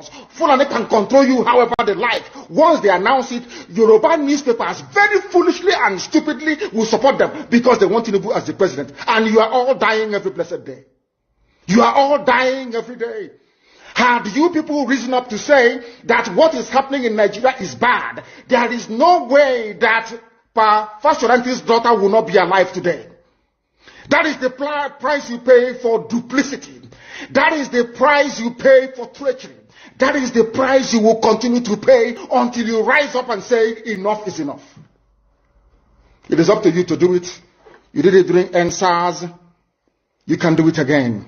Fulani can control you however they like. Once they announce it, Yoruba newspapers very foolishly and stupidly will support them because they want Tinubu as the president. And you are all dying every blessed day. You are all dying every day. Had you people risen up to say that what is happening in Nigeria is bad, there is no way that Fashoranti's daughter will not be alive today. That is the price you pay for duplicity. That is the price you pay for treachery. That is the price you will continue to pay until you rise up and say, enough is enough. It is up to you to do it. You did it during NSAS. You can do it again.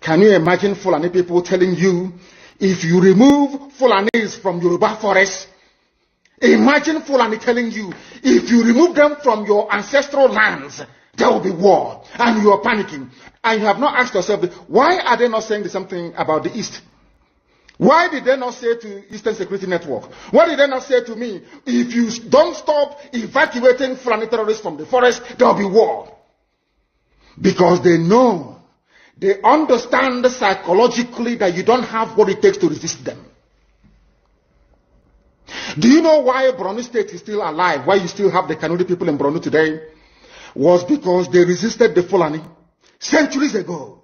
Can you imagine Fulani people telling you, if you remove Fulanis from Yoruba forest, imagine Fulani telling you, if you remove them from your ancestral lands, there will be war, and you are panicking. And you have not asked yourself, why are they not saying the same thing about the East? Why did they not say to Eastern Security Network? Why did they not say to me, if you don't stop evacuating Fulani terrorists from the forest, there will be war? Because they know, they understand psychologically that you don't have what it takes to resist them. Do you know why Borno State is still alive? Why you still have the Kanuri people in Borno today? Was because they resisted the Fulani centuries ago.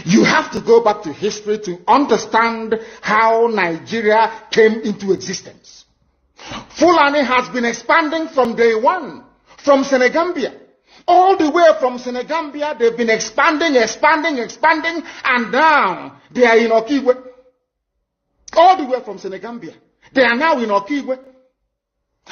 You have to go back to history to understand how Nigeria came into existence. Fulani has been expanding from day one, from Senegambia. All the way from Senegambia, they've been expanding, and now they are in Okigwe. All the way from Senegambia. They are now in Okigwe.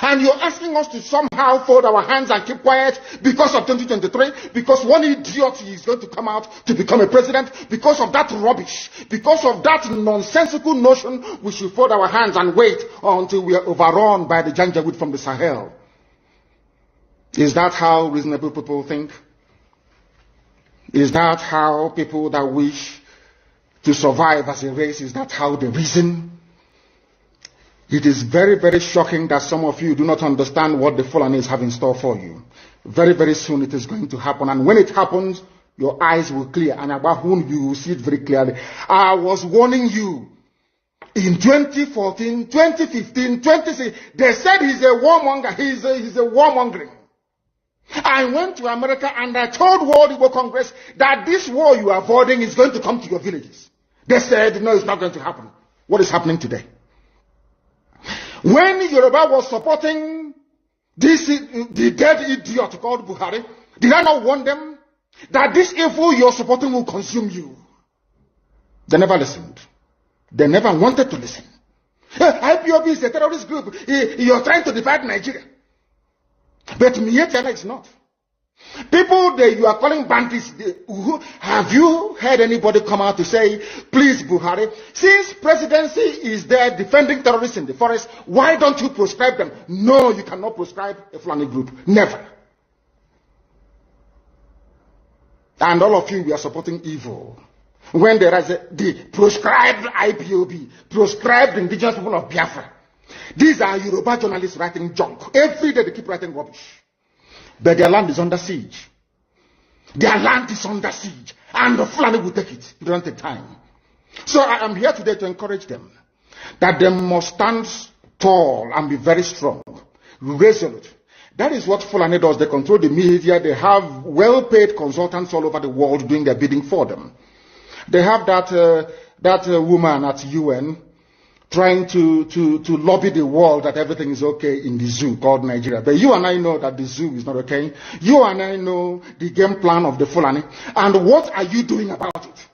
And you're asking us to somehow fold our hands and keep quiet because of 2023, because one idiot is going to come out to become a president, because of that rubbish, because of that nonsensical notion, we should fold our hands and wait until we are overrun by the Janjaweed from the Sahel. Is that how reasonable people think? Is that how people that wish to survive as a race, is that how they reason? It is very, very shocking that some of you do not understand what the Fulanis have in store for you. Very, very soon it is going to happen. And when it happens, your eyes will clear. And about whom you will see it very clearly. I was warning you. In 2014, 2015, 2016, they said he's a warmonger. He's a warmongering. I went to America and I told World Igbo Congress that this war you are avoiding is going to come to your villages. They said, no, it's not going to happen. What is happening today? When Yoruba was supporting the dead idiot called Buhari, did I not warn them that this evil you're supporting will consume you? They never listened. They never wanted to listen. IPOB is a terrorist group. You're trying to divide Nigeria. But Mietela is not. People that you are calling bandits, have you heard anybody come out to say, please Buhari, since presidency is there defending terrorists in the forest, why don't you proscribe them? No, you cannot proscribe a Fulani group. Never. And all of you, we are supporting evil. When there is the proscribed IPOB, proscribed indigenous people of Biafra. These are Yoruba journalists writing junk. Every day they keep writing rubbish. But their land is under siege. Their land is under siege. And the Fulani will take it. It doesn't take time. So I am here today to encourage them that they must stand tall and be very strong, resolute. That is what Fulani does. They control the media. They have well-paid consultants all over the world doing their bidding for them. They have that woman at UN trying to lobby the world that everything is okay in the zoo called Nigeria. But you and I know that the zoo is not okay. You and I know the game plan of the Fulani. And what are you doing about it?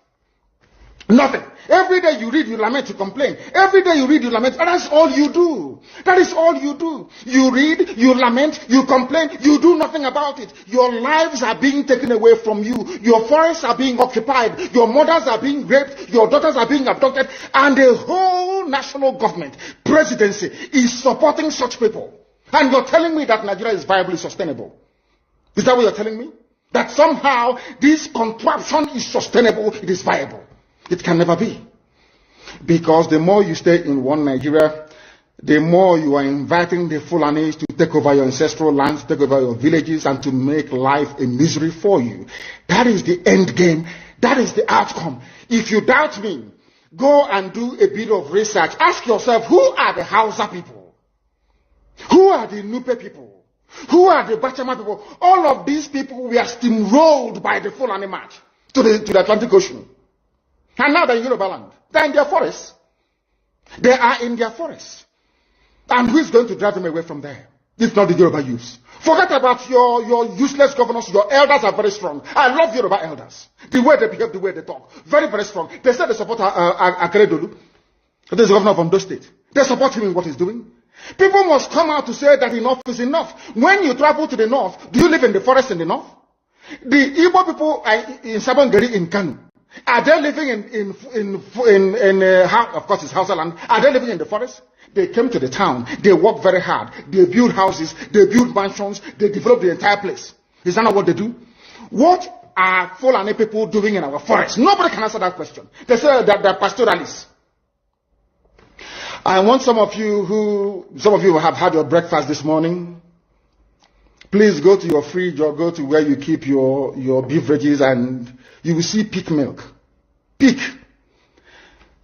Nothing. Every day you read, you lament, you complain. Every day you read, you lament. And that's all you do. That is all you do. You read, you lament, you complain, you do nothing about it. Your lives are being taken away from you. Your forests are being occupied. Your mothers are being raped. Your daughters are being abducted. And the whole national government, presidency, is supporting such people. And you're telling me that Nigeria is viably sustainable. Is that what you're telling me? That somehow this contraption is sustainable, it is viable. It can never be. Because the more you stay in one Nigeria, the more you are inviting the Fulanis to take over your ancestral lands, take over your villages, and to make life a misery for you. That is the end game. That is the outcome. If you doubt me, go and do a bit of research. Ask yourself, who are the Hausa people? Who are the Nupe people? Who are the Bachama people? All of these people were steamrolled by the Fulani march to the Atlantic Ocean. And now they're in Yoruba land. They're in their forests. They are in their forests. And who is going to drive them away from there? If not the Yoruba youths. Forget about your useless governors. Your elders are very strong. I love Yoruba elders. The way they behave, the way they talk. Very, very strong. They say they support Akeredolu. This is the governor of Ondo State. They support him in what he's doing. People must come out to say that enough is enough. When you travel to the north, do you live in the forest in the north? The Igbo people in Sabongeri in Kanu, are they living of course it's Hausa land, are they living in the forest? They came to the town, they work very hard, they build houses, they build mansions, they develop the entire place. Is that not what they do? What are Fulani people doing in our forest? Nobody can answer that question. They say that they're pastoralists. I want some of you who have had your breakfast this morning, please go to your fridge or go to where you keep your beverages and you will see pig milk. Pig.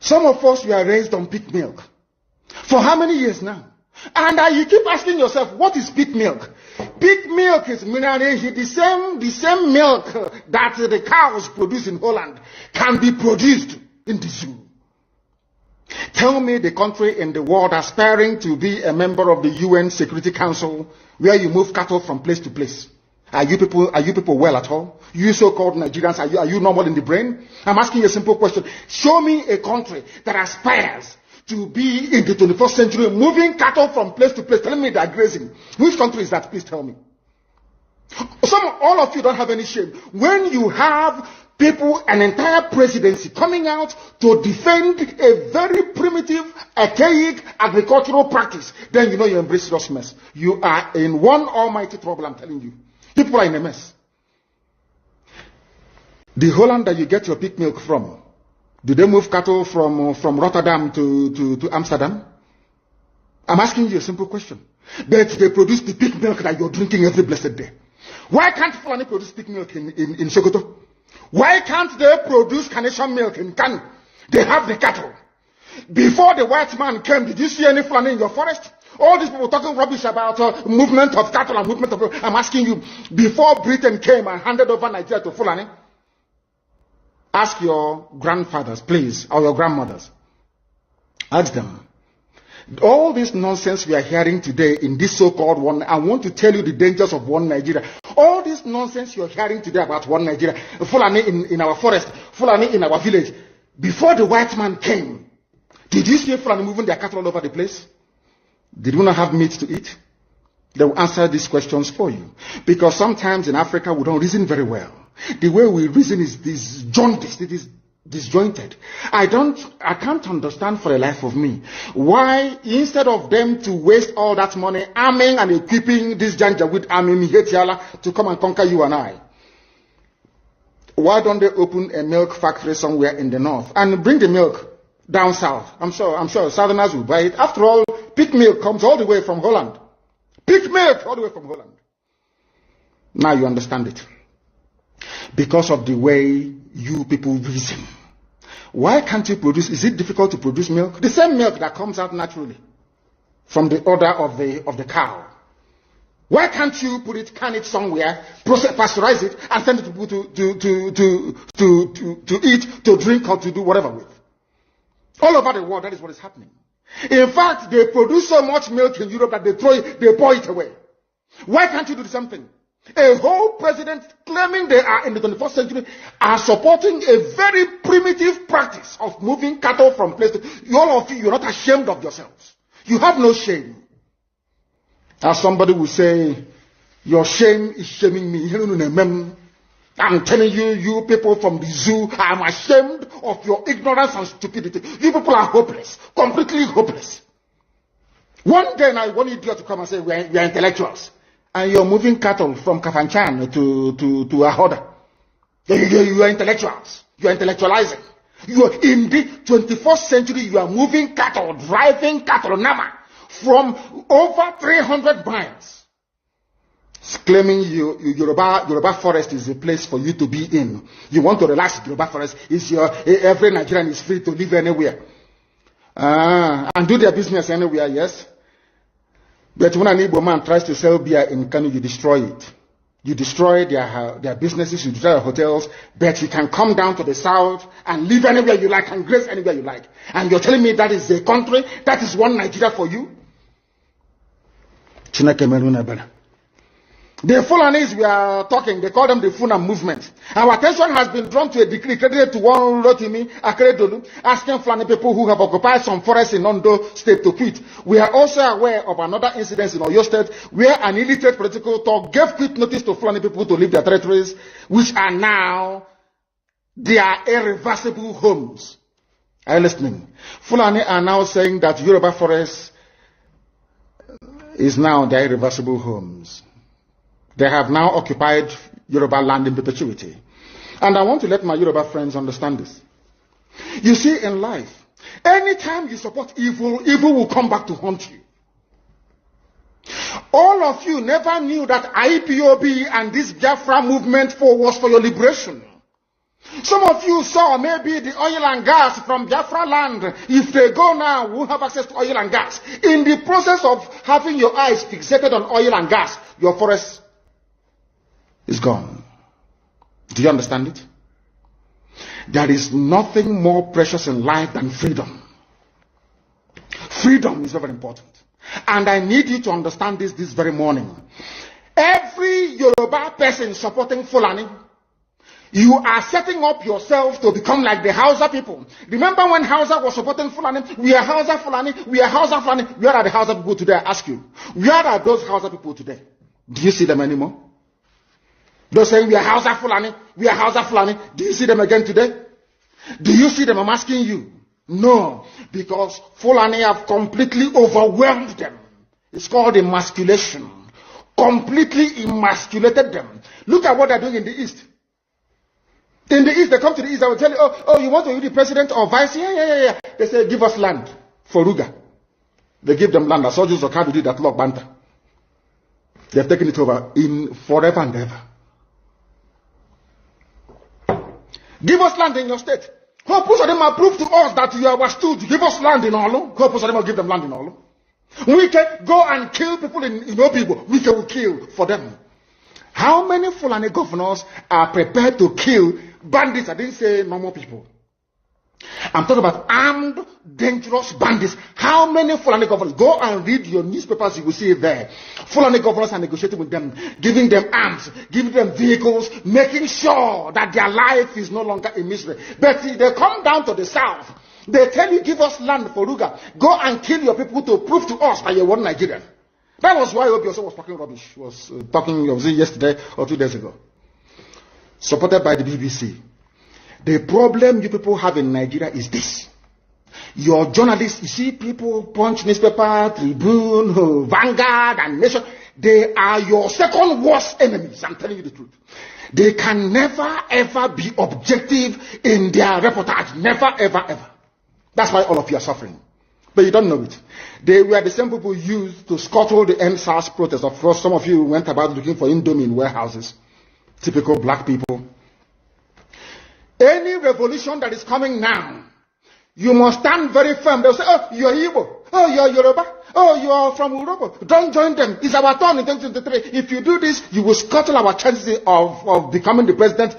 Some of us were raised on pig milk. For how many years now? And you keep asking yourself, what is pig milk? Pig milk is the same milk that the cows produce in Holland can be produced in the zoo. Tell me the country in the world aspiring to be a member of the UN Security Council where you move cattle from place to place. Are you people well at all? You so-called Nigerians, are you normal in the brain? I'm asking you a simple question. Show me a country that aspires to be in the 21st century moving cattle from place to place, telling me they're grazing. Which country is that? Please tell me. All of you don't have any shame. When you have people, an entire presidency coming out to defend a very primitive, archaic agricultural practice, then you know you embrace serious mess. You are in one almighty trouble, I'm telling you. People are in a mess. The Holland that you get your pig milk from, do they move cattle from Rotterdam to Amsterdam? I'm asking you a simple question. But they produce the pig milk that you're drinking every blessed day. Why can't Fulani produce pig milk in Sokoto? Why can't they produce carnation milk in Kanu? They have the cattle. Before the white man came, did you see any Fulani in your forest? All these people talking rubbish about movement of cattle and movement of... I'm asking you, before Britain came and handed over Nigeria to Fulani, ask your grandfathers, please, or your grandmothers. Ask them. All this nonsense we are hearing today in this so-called one, I want to tell you the dangers of one Nigeria. All this nonsense you're hearing today about one Nigeria, Fulani in our forest, Fulani in our village. Before the white man came, did you see Fulani moving their cattle all over the place? Did we not have meat to eat? They will answer these questions for you. Because sometimes in Africa we don't reason very well. The way we reason is disjointed. It is disjointed. I can't understand for the life of me why instead of them to waste all that money arming and equipping this Janjaweed army Mihetiala to come and conquer you and I, why don't they open a milk factory somewhere in the north and bring the milk down south? I'm sure Southerners will buy it. After all, pig milk comes all the way from Holland. Pig milk all the way from Holland. Now you understand it. Because of the way you people reason. Why can't you produce? Is it difficult to produce milk? The same milk that comes out naturally from the udder of the cow. Why can't you can it somewhere, pasteurize it, and send it to people to eat, to drink, or to do whatever with? All over the world, that is what is happening. In fact, they produce so much milk in Europe that they pour it away. Why can't you do the same thing? A whole president claiming they are in the 21st century are supporting a very primitive practice of moving cattle from place to... All of you, you're not ashamed of yourselves. You have no shame. As somebody will say, your shame is shaming me. I'm telling you, you people from the zoo, I'm ashamed of your ignorance and stupidity. You people are hopeless, completely hopeless. One day I want idiot to come and say, we are intellectuals. And you're moving cattle from Kafanchan to Ahoda. You are intellectuals. You are intellectualizing. You are in the 21st century, you are moving cattle, driving cattle, Nama, from over 300 miles claiming Yoruba forest is a place for you to be in. You want to relax Yoruba forest. Every Nigerian is free to live anywhere. And do their business anywhere, yes. But when an Igbo man tries to sell beer in Kano, you destroy it. You destroy their businesses, you destroy their hotels, but you can come down to the south and live anywhere you like and graze anywhere you like. And you're telling me that is a country, that is one Nigeria for you? The Fulanis we are talking, they call them the Funa movement. Our attention has been drawn to a decree credited to one Rotimi Akeredolu, asking Fulani people who have occupied some forests in Ondo State to quit. We are also aware of another incident in Oyo State where an illiterate political talk gave quit notice to Fulani people to leave their territories, which are now their irreversible homes. Are you listening? Fulani are now saying that Yoruba forest is now their irreversible homes. They have now occupied Yoruba land in perpetuity. And I want to let my Yoruba friends understand this. You see, in life, anytime you support evil, evil will come back to haunt you. All of you never knew that IPOB and this Biafra movement was for your liberation. Some of you saw maybe the oil and gas from Biafra land. If they go now, we'll have access to oil and gas. In the process of having your eyes fixated on oil and gas, your forest is gone. Do you understand it? There is nothing more precious in life than freedom. Freedom is very important. And I need you to understand this very morning. Every Yoruba person supporting Fulani, you are setting up yourself to become like the Hausa people. Remember when Hausa was supporting Fulani? We are Hausa Fulani, we are Hausa Fulani. Where are the Hausa people today? I ask you. Where are those Hausa people today? Do you see them anymore? They're saying we are Hausa Fulani, we are Hausa Fulani. Do you see them again today? Do you see them? I'm asking you. No, because Fulani have completely overwhelmed them. It's called emasculation. Completely emasculated them. Look at what they're doing in the East. In the East, they come to the East, I will tell you, oh, you want to be the president or vice? Yeah. They say, give us land for Ruga. They give them land. I saw Joseph Okabe do that Lord Banta. They have taken it over in forever and ever. Give us land in your state. Hope of them prove to us that you are stood. Give us land in Olo. Hope of them will give them land in Olo. We can go and kill people in Obibo. We can kill for them. How many Fulani governors are prepared to kill bandits? I didn't say normal people. I'm talking about armed, dangerous bandits. How many Fulani governors? Go and read your newspapers, you will see it there. Fulani governors are negotiating with them, giving them arms, giving them vehicles, making sure that their life is no longer a misery. But they come down to the south. They tell you, give us land for Ruga. Go and kill your people to prove to us that you're one Nigerian. That was why Obi also was talking rubbish. Was it yesterday or 2 days ago. Supported by the BBC. The problem you people have in Nigeria is this. Your journalists, you see people, Punch newspaper, Tribune, Vanguard, and Nation, they are your second worst enemies. I'm telling you the truth. They can never ever be objective in their reportage. Never ever. That's why all of you are suffering. But you don't know it. They were the same people used to scuttle the NSAS protest. Of course, some of you went about looking for Indomie in warehouses. Typical black people. Any revolution that is coming now, you must stand very firm. They'll say, oh, you're Igbo. Oh, you're Yoruba. Oh, you are from Europe. Don't join them. It's our turn in 2023. If you do this, you will scuttle our chances of becoming the president.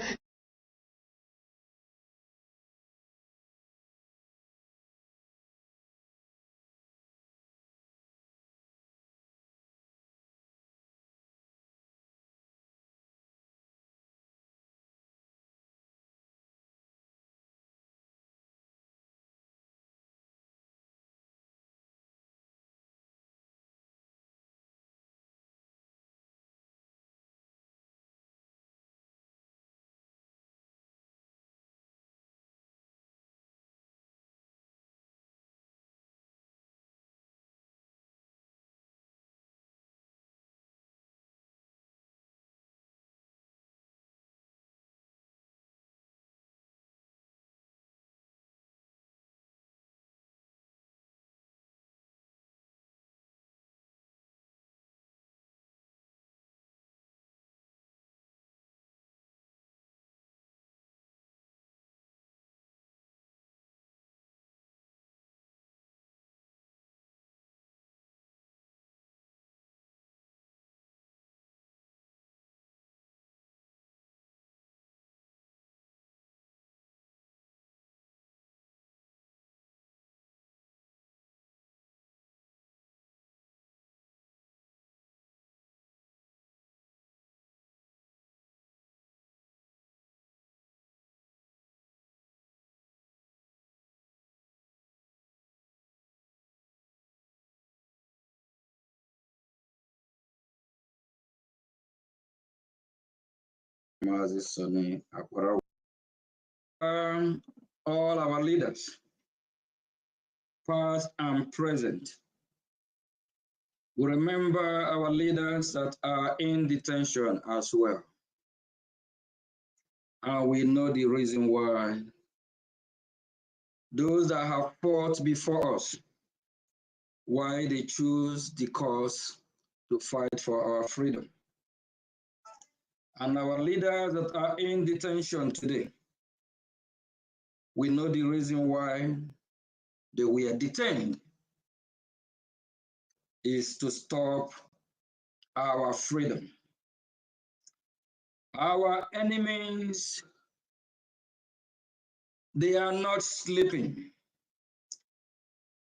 all our leaders, past and present. We remember our leaders that are in detention as well. And we know the reason why. Those that have fought before us, why they choose the cause to fight for our freedom. And our leaders that are in detention today, we know the reason why they were detained is to stop our freedom. Our enemies, they are not sleeping.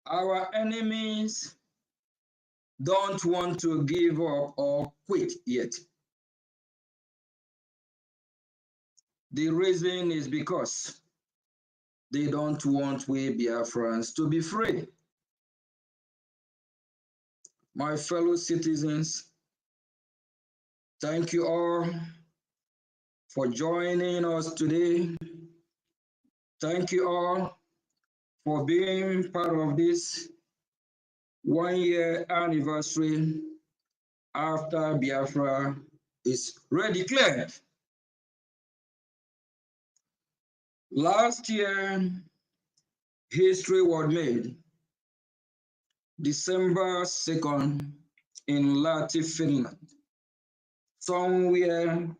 Our enemies don't want to give up or quit yet. The reason is because they don't want we Biafrans to be free. My fellow citizens, thank you all for joining us today. Thank you all for being part of this 1-year anniversary after Biafra is redeclared. Last year, history was made December 2nd in Lahti, Finland, somewhere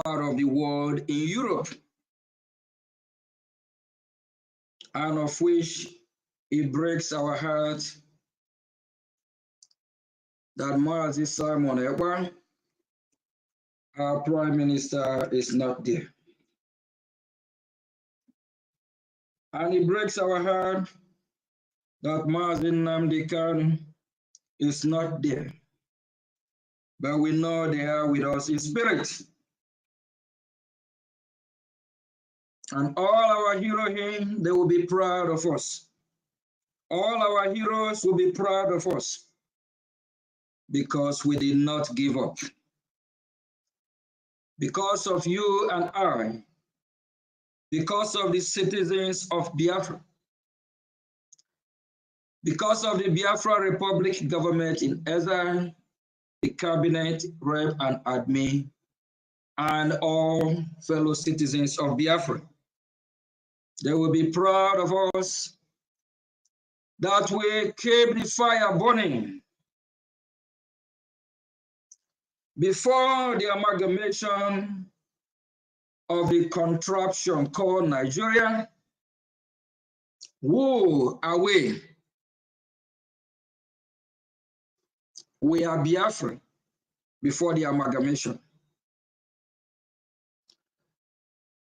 part of the world in Europe, and of which it breaks our heart that Mazi Simon Ekpa, our Prime Minister, is not there. And it breaks our heart that Mazi Nnamdi Kanu is not there. But we know they are with us in spirit. And all our heroes, they will be proud of us. All our heroes will be proud of us because we did not give up. Because of you and I, because of the citizens of Biafra, because of the Biafra Republic government in exile, the cabinet, rep, and admin, and all fellow citizens of Biafra. They will be proud of us that we kept the fire burning. Before the amalgamation of the contraption called Nigeria, who are we? We are Biafra before the amalgamation.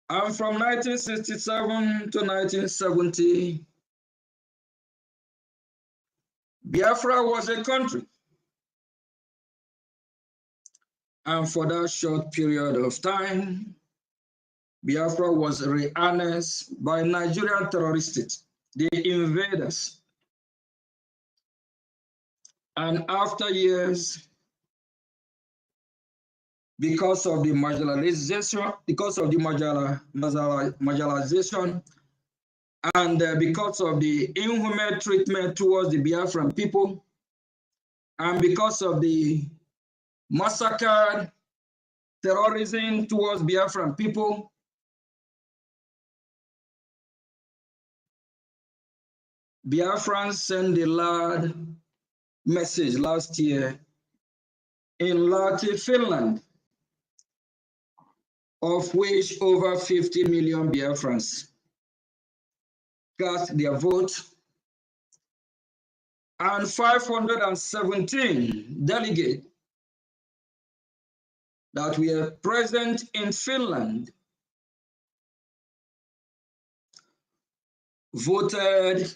And from 1967 to 1970, Biafra was a country. And for that short period of time, Biafra was reharnessed by Nigerian terrorists, the invaders. And after years, because of the marginalization, and because of the inhuman treatment towards the Biafran people, and because of the massacre, terrorism towards Biafran people, Biafrans sent a loud message last year in Lahti, Finland, of which over 50 million Biafrans cast their vote, and 517 delegates that were present in Finland voted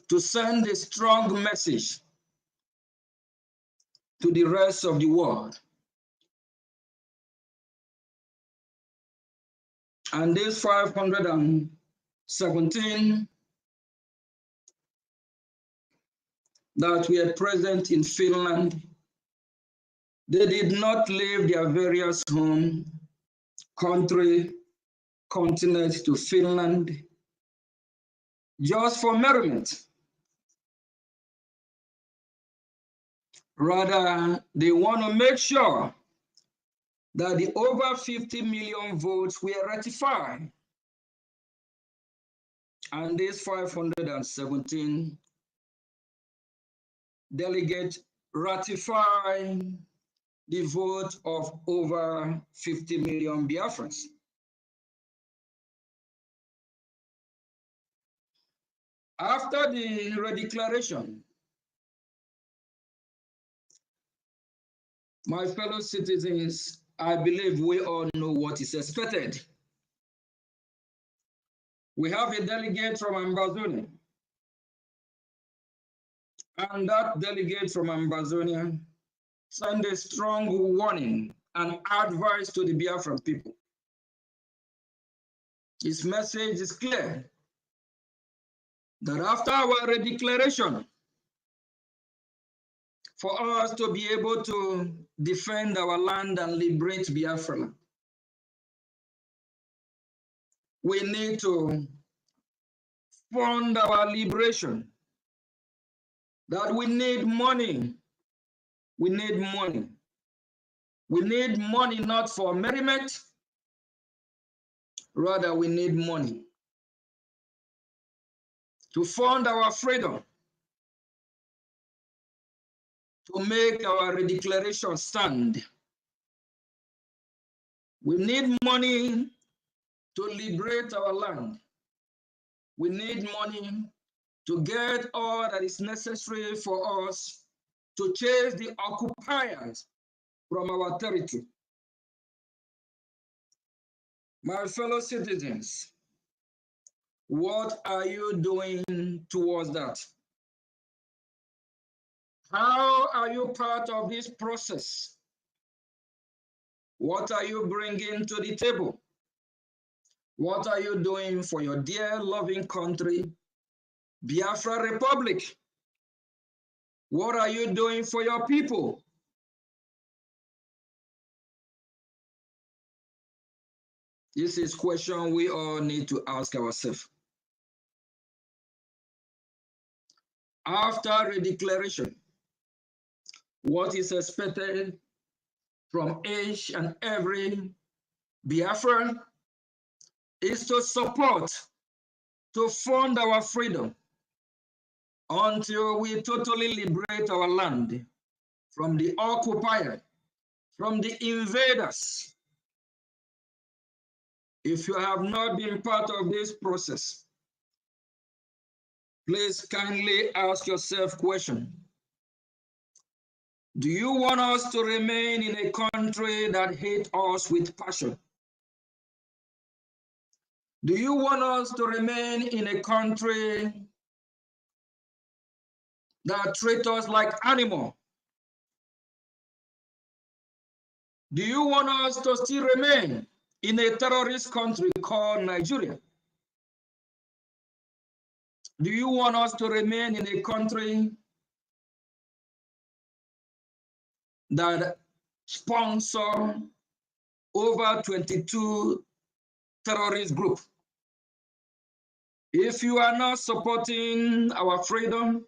to send a strong message to the rest of the world. And these 517 that were present in Finland. They did not leave their various home, country, continent to Finland just for merriment. Rather, they want to make sure that the over 50 million votes were ratified. And these 517 delegates ratify the vote of over 50 million Biafrans. After the redeclaration, my fellow citizens, I believe we all know what is expected. We have a delegate from Ambazonia, and that delegate from Ambazonia sent a strong warning and advice to the Biafran people. His message is clear, that after our redeclaration, for us to be able to defend our land and liberate Biafra, we need to fund our liberation. That we need money. We need money. We need money not for merriment, rather we need money to fund our freedom, to make our redeclaration stand. We need money to liberate our land. We need money to get all that is necessary for us to chase the occupiers from our territory. My fellow citizens, what are you doing towards that? How are you part of this process? What are you bringing to the table? What are you doing for your dear loving country, Biafra Republic? What are you doing for your people? This is a question we all need to ask ourselves. After a declaration, what is expected from each and every Biafran is to support, to fund our freedom until we totally liberate our land from the occupier, from the invaders. If you have not been part of this process, please kindly ask yourself a question. Do you want us to remain in a country that hates us with passion? Do you want us to remain in a country that treats us like animals? Do you want us to still remain in a terrorist country called Nigeria? Do you want us to remain in a country that sponsors over 22 terrorist groups? If you are not supporting our freedom,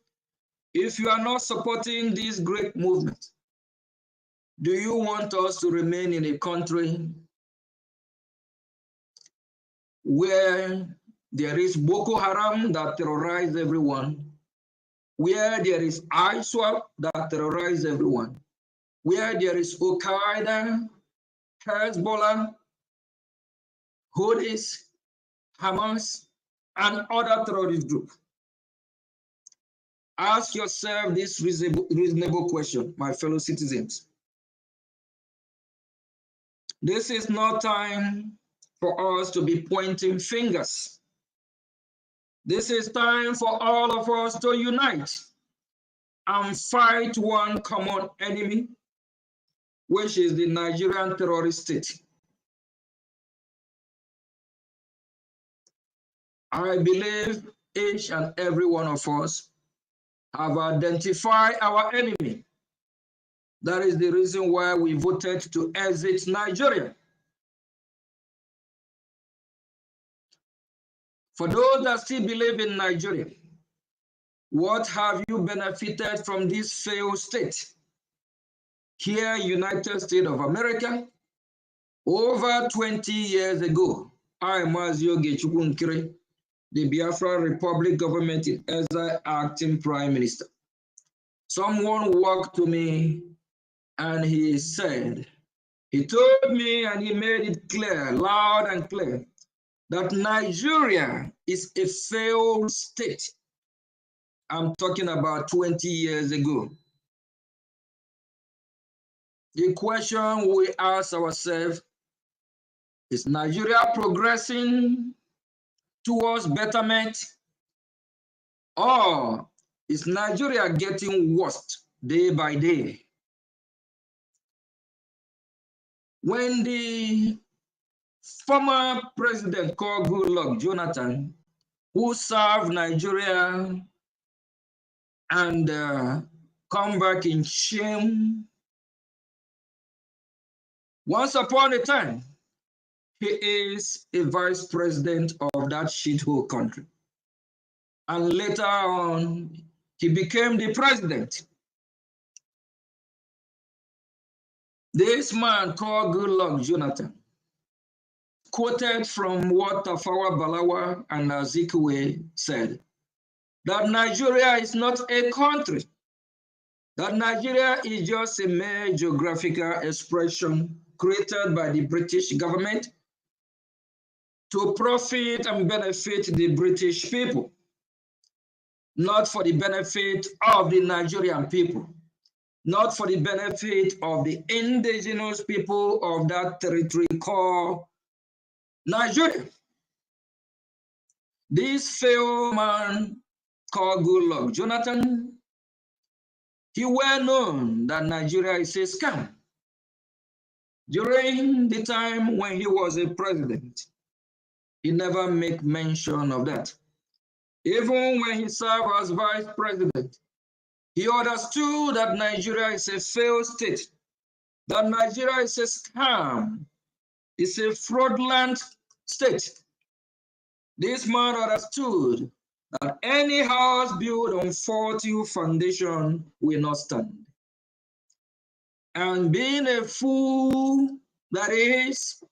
if you are not supporting this great movement, do you want us to remain in a country where there is Boko Haram that terrorizes everyone, where there is ISWAP that terrorizes everyone, where there is Al-Qaeda, Hezbollah, Houthis, Hamas, and other terrorist groups? Ask yourself this reasonable question, my fellow citizens. This is not time for us to be pointing fingers. This is time for all of us to unite and fight one common enemy, which is the Nigerian terrorist state. I believe each and every one of us have identified our enemy. That is the reason why we voted to exit Nigeria. For those that still believe in Nigeria, what have you benefited from this failed state? Here, United States of America, over 20 years ago, I, Mazio Gechukwu Nkiri, the Biafra Republic government in exile acting prime minister. Someone walked to me and he said, he told me and he made it clear, loud and clear, that Nigeria is a failed state. I'm talking about 20 years ago. The question we ask ourselves, is Nigeria progressing towards betterment, or is Nigeria getting worse day by day? When the former president called Goodluck Jonathan, who served Nigeria and come back in shame, once upon a time, he is a vice president of that shithole country. And later on, he became the president. This man called Goodluck Jonathan quoted from what Tafawa Balewa and Azikiwe said, that Nigeria is not a country, that Nigeria is just a mere geographical expression created by the British government to profit and benefit the British people, not for the benefit of the Nigerian people, not for the benefit of the indigenous people of that territory called Nigeria. This failed man called Goodluck Jonathan, he well known that Nigeria is a scam. During the time when he was a president, he never made mention of that. Even when he served as vice president, he understood that Nigeria is a failed state, that Nigeria is a scam, it's a fraudulent state. This man understood that any house built on faulty foundation will not stand. And being a fool that is,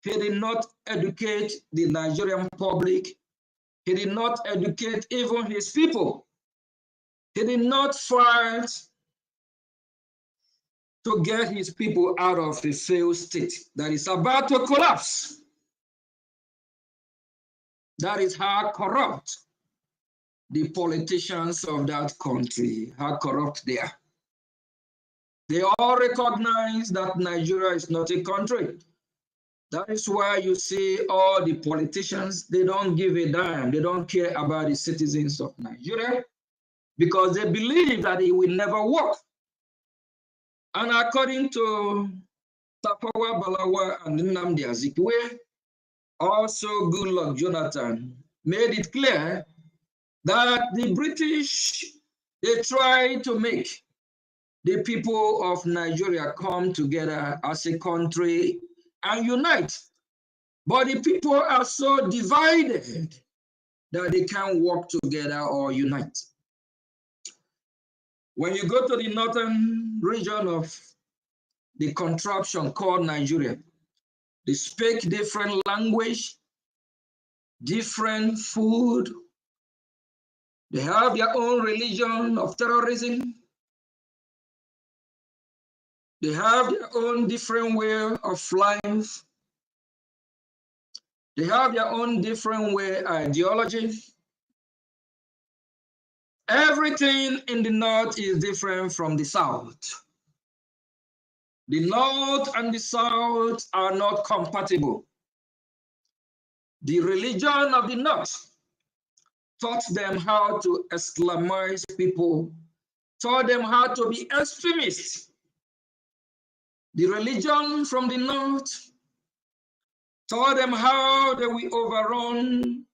he did not educate the Nigerian public. He did not educate even his people. He did not fight to get his people out of a failed state that is about to collapse. That is how corrupt the politicians of that country, how corrupt they are. They all recognize that Nigeria is not a country. That is why you see all the politicians, they don't give a damn. They don't care about the citizens of Nigeria because they believe that it will never work. And according to Tafawa Balewa and Nnamdi Azikiwe, also Goodluck Jonathan made it clear that the British, they tried to make the people of Nigeria come together as a country and unite. But the people are so divided that they can't work together or unite. When you go to the northern region of the contraption called Nigeria, they speak different language, different food. They have their own religion of terrorism. They have their own different way of life. They have their own different way ideology. Everything in the north is different from the south. The north and the south are not compatible. The religion of the north taught them how to Islamize people, taught them how to be extremists. The religion from the north taught them how they will overrun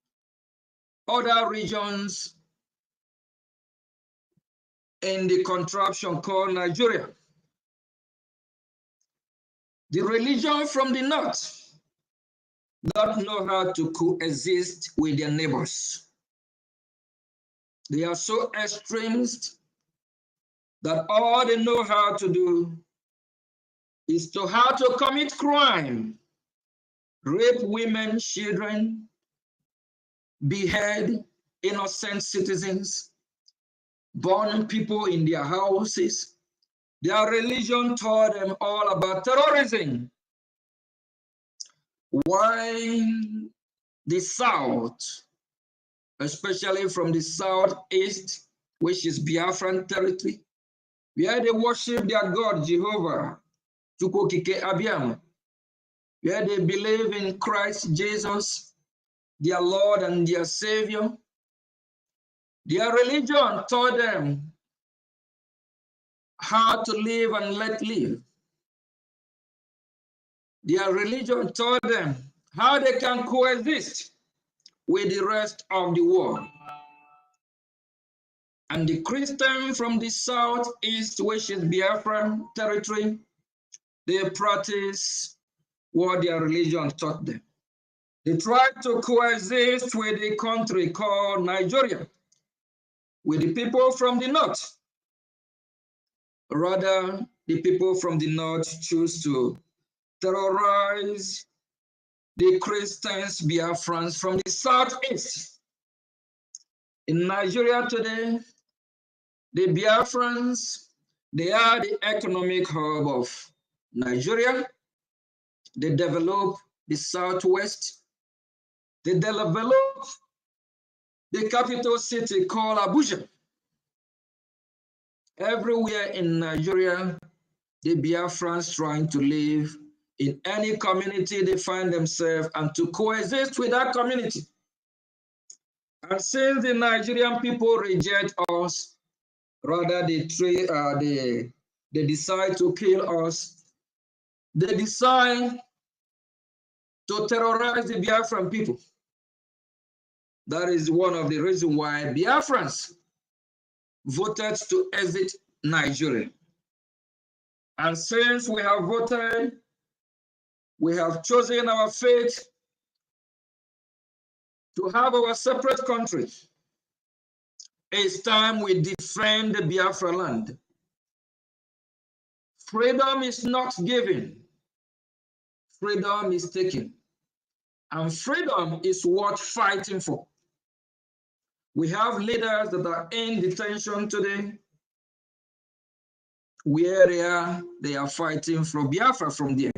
other regions in the contraption called Nigeria. The religion from the north don't know how to coexist with their neighbors. They are so extremist that all they know how to do is to how to commit crime, rape women, children, behead innocent citizens, burn people in their houses. Their religion taught them all about terrorism. Why the South, especially from the southeast, which is Biafran territory, where they worship their God, Jehovah, Chukwokike Abiyama, where they believe in Christ Jesus, their Lord and their Savior. Their religion taught them how to live and let live. Their religion taught them how they can coexist with the rest of the world. And the Christian from the southeast, which is Biafra territory, they practice what their religion taught them. They tried to coexist with a country called Nigeria, with the people from the north. Rather, the people from the north choose to terrorize the Christians, Biafrans from the southeast. In Nigeria today, the Biafrans, they are the economic hub of Nigeria. They develop the southwest. They develop the capital city called Abuja. Everywhere in Nigeria, the Biafrans trying to live in any community they find themselves and to coexist with that community. And since the Nigerian people reject us, rather they decide to kill us, they decide to terrorize the Biafran people. That is one of the reasons why Biafrans voted to exit Nigeria. And since we have voted, we have chosen our fate to have our separate country. It's time we defend the Biafra land. Freedom is not given. Freedom is taken. And freedom is worth fighting for. We have leaders that are in detention today, where they are fighting for Biafra from there.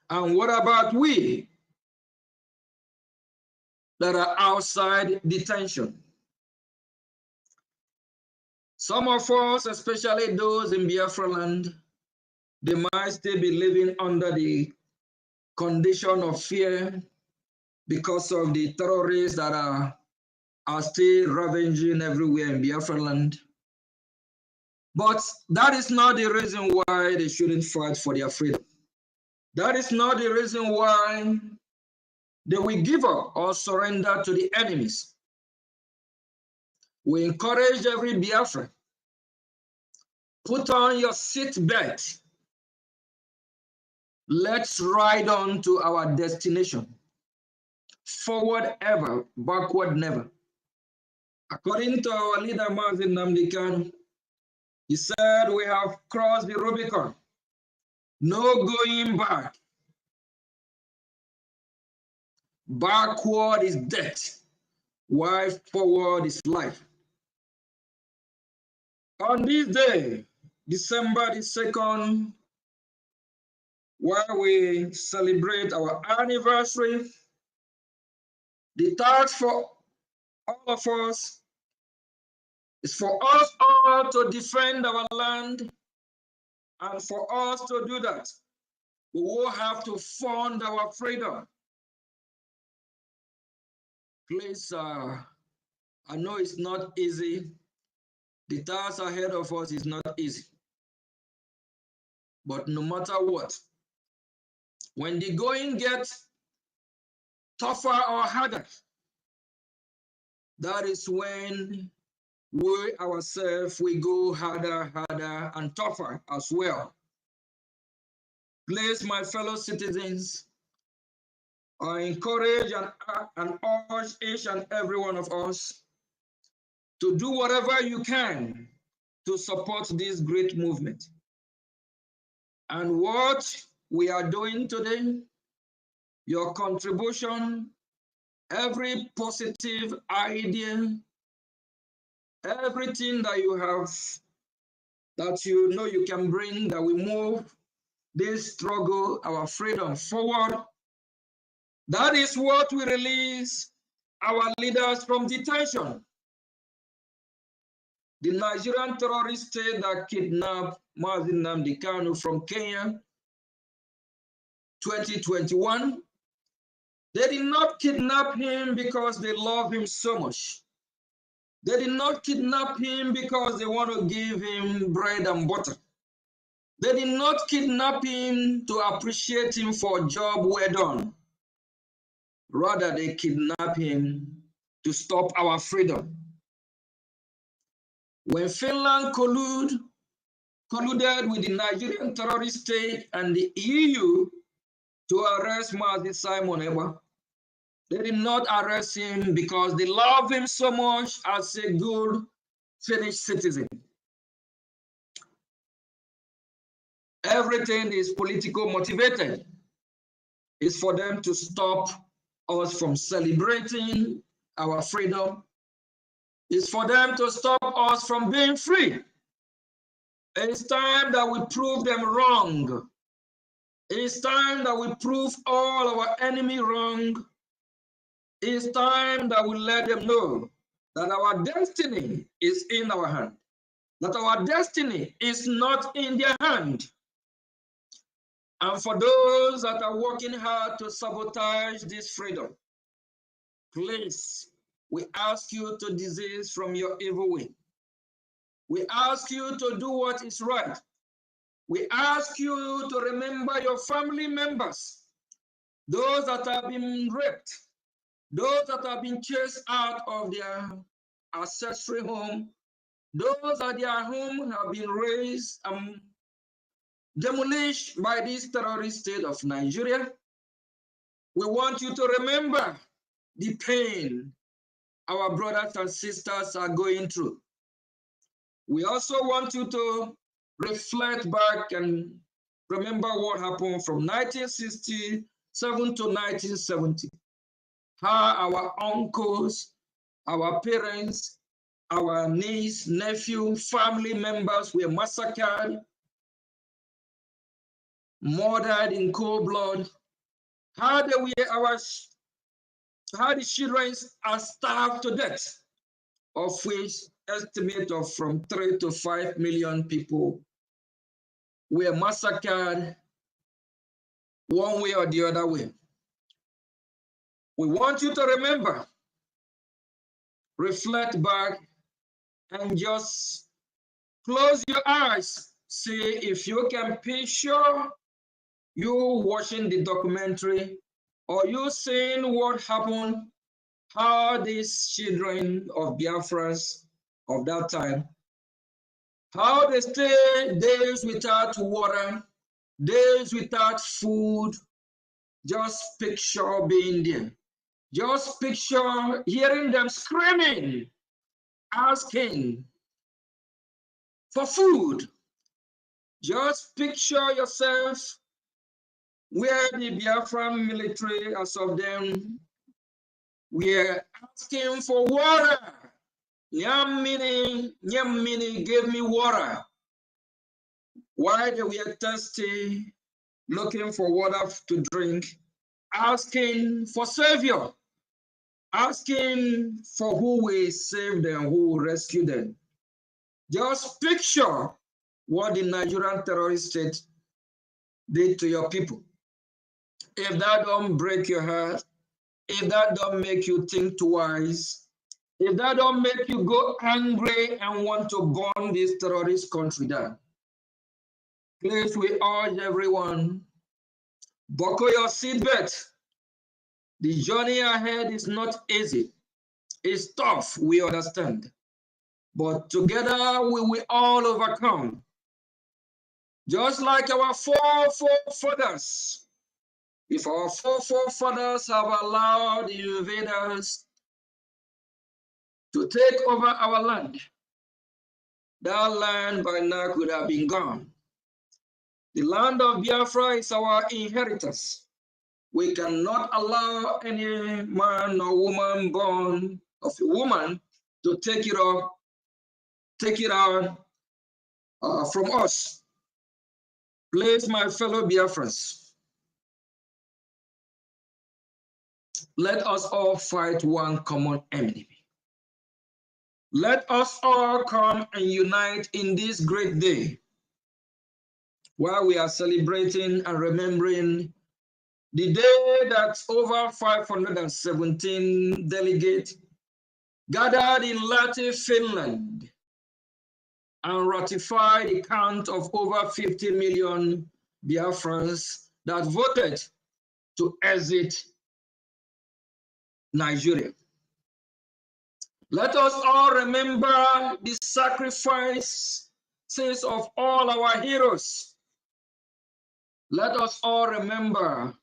And what about we that are outside detention? Some of us, especially those in Biafra land, they might still be living under the condition of fear because of the terrorists that are still ravaging everywhere in Biafra land. But that is not the reason why they shouldn't fight for their freedom. That is not the reason why they will give up or surrender to the enemies. We encourage every Biafran, put on your seat belt. Let's ride on to our destination. Forward ever, backward never. According to our leader, Mazi Nnamdi Kanu, he said we have crossed the Rubicon. No going back. Backward is death, while forward is life. On this day, December the 2nd, while we celebrate our anniversary, the task for all of us is for us all to defend our land, and for us to do that, we will have to fund our freedom. Please, I know it's not easy. The task ahead of us is not easy. But no matter what, when the going gets tougher or harder, that is when we ourselves, we go harder and tougher as well. Please, my fellow citizens, I encourage and urge each and every one of us to do whatever you can to support this great movement. And what we are doing today, your contribution, every positive idea, everything that you have, that you know you can bring, that we move this struggle, our freedom forward. That is what we release our leaders from detention. The Nigerian terrorist state that kidnapped Mazi Nnamdi Kanu from Kenya 2021, they did not kidnap him because they love him so much. They did not kidnap him because they want to give him bread and butter. They did not kidnap him to appreciate him for a job well done. Rather, they kidnapped him to stop our freedom. When Finland colluded with the Nigerian terrorist state and the EU to arrest Mazi Simon Ekpa, they did not arrest him because they love him so much as a good Finnish citizen. Everything is politically motivated. It's for them to stop us from celebrating our freedom. It's for them to stop us from being free. It's time that we prove them wrong. It's time that we prove all our enemy wrong. It's time that we let them know that our destiny is in our hand, that our destiny is not in their hand. And for those that are working hard to sabotage this freedom, please, we ask you to desist from your evil way. We ask you to do what is right. We ask you to remember your family members, those that have been raped, those that have been chased out of their ancestral home, those that their home have been razed and demolished by this terrorist state of Nigeria. We want you to remember the pain our brothers and sisters are going through. We also want you to reflect back and remember what happened from 1967 to 1970. How our uncles, our parents, our niece, nephew, family members were massacred, murdered in cold blood. How the children are starved to death, of which estimate of from 3 to 5 million people were massacred one way or the other way. We want you to remember, reflect back, and just close your eyes. See if you can picture you watching the documentary or you seeing what happened, how these children of Biafras of that time, how they stayed days without water, days without food. Just picture being there. Just picture hearing them screaming, asking for food. Just picture yourself where the Biafran military, as of them, were asking for water. Nyamini gave me water. While they were thirsty, looking for water to drink, asking for savior, asking for who will save them, who will rescue them. Just picture what the Nigerian terrorist state did to your people. If that don't break your heart, if that don't make you think twice, if that don't make you go angry and want to burn this terrorist country down, please, we urge everyone, buckle your seatbelt. The journey ahead is not easy. It's tough, we understand. but together we will all overcome. Just like our forefathers. If our forefathers have allowed the invaders to take over our land, that land by now could have been gone. The land of Biafra is our inheritance. We cannot allow any man or woman born of a woman to take it out from us. Please, my fellow Biafrans, let us all fight one common enemy. Let us all come and unite in this great day while we are celebrating and remembering the day that over 517 delegates gathered in Lahti, Finland, and ratified the count of over 50 million Biafrans that voted to exit Nigeria. Let us all remember the sacrifices of all our heroes. Let us all remember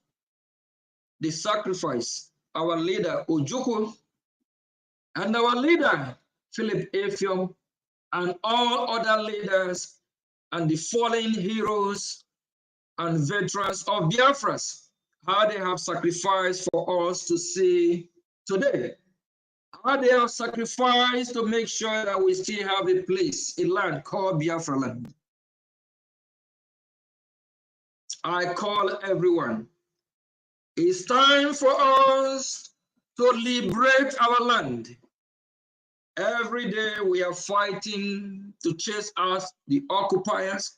the sacrifice our leader Ojukwu and our leader Philip Effiong and all other leaders and the fallen heroes and veterans of Biafras, how they have sacrificed for us to see today. How they have sacrificed to make sure that we still have a place, a land called Biafra land. I call everyone. It's time for us to liberate our land. Every day we are fighting to chase out the occupiers.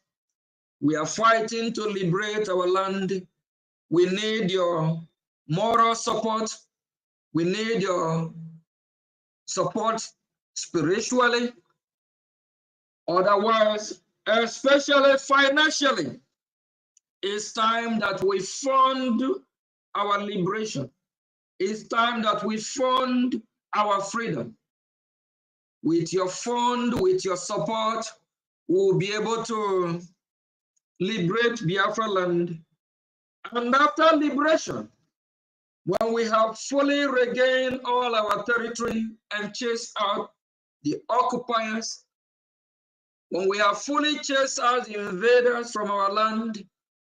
We are fighting to liberate our land. We need your moral support. We need your support spiritually. Otherwise, especially financially, it's time that we fund our liberation. It's time that we fund our freedom. With your fund, with your support, we'll be able to liberate Biafra land. And after liberation, when we have fully regained all our territory and chased out the occupiers, when we have fully chased out the invaders from our land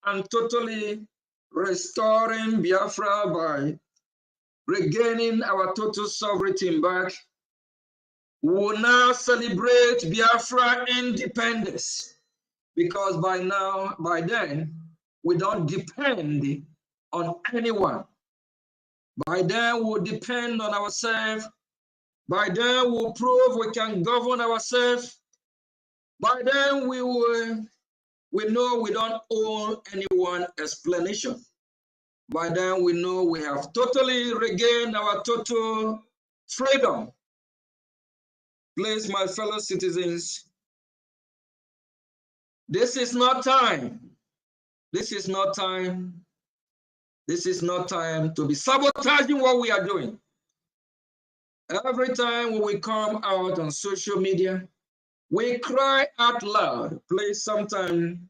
and totally restoring Biafra by regaining our total sovereignty back, we will now celebrate Biafra independence, because by then, we don't depend on anyone. By then, we'll depend on ourselves. By then, we'll prove we can govern ourselves. By then, we know we don't owe anyone explanation. By then, we know we have totally regained our total freedom. Please, my fellow citizens, this is not time. This is not time. This is not time to be sabotaging what we are doing. Every time when we come out on social media, we cry out loud. Please, sometime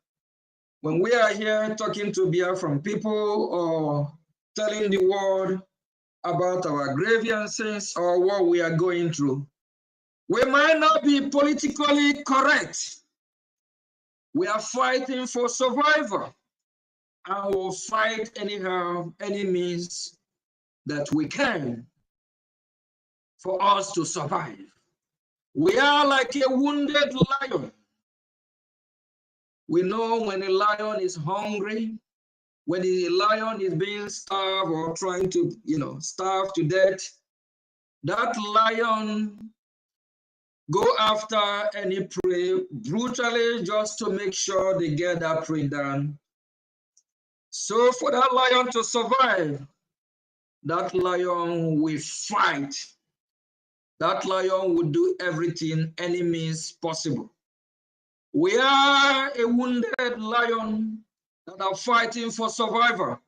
when we are here talking to Biafran people or telling the world about our grievances or what we are going through, we might not be politically correct. We are fighting for survival, and we'll fight anyhow, any means that we can for us to survive. We are like a wounded lion. We know when a lion is hungry, when a lion is being starved or trying to, starve to death, that lion go after any prey brutally just to make sure they get that prey down. So for that lion to survive, that lion will fight. That lion will do everything, any means possible. We are a wounded lion that are fighting for survival.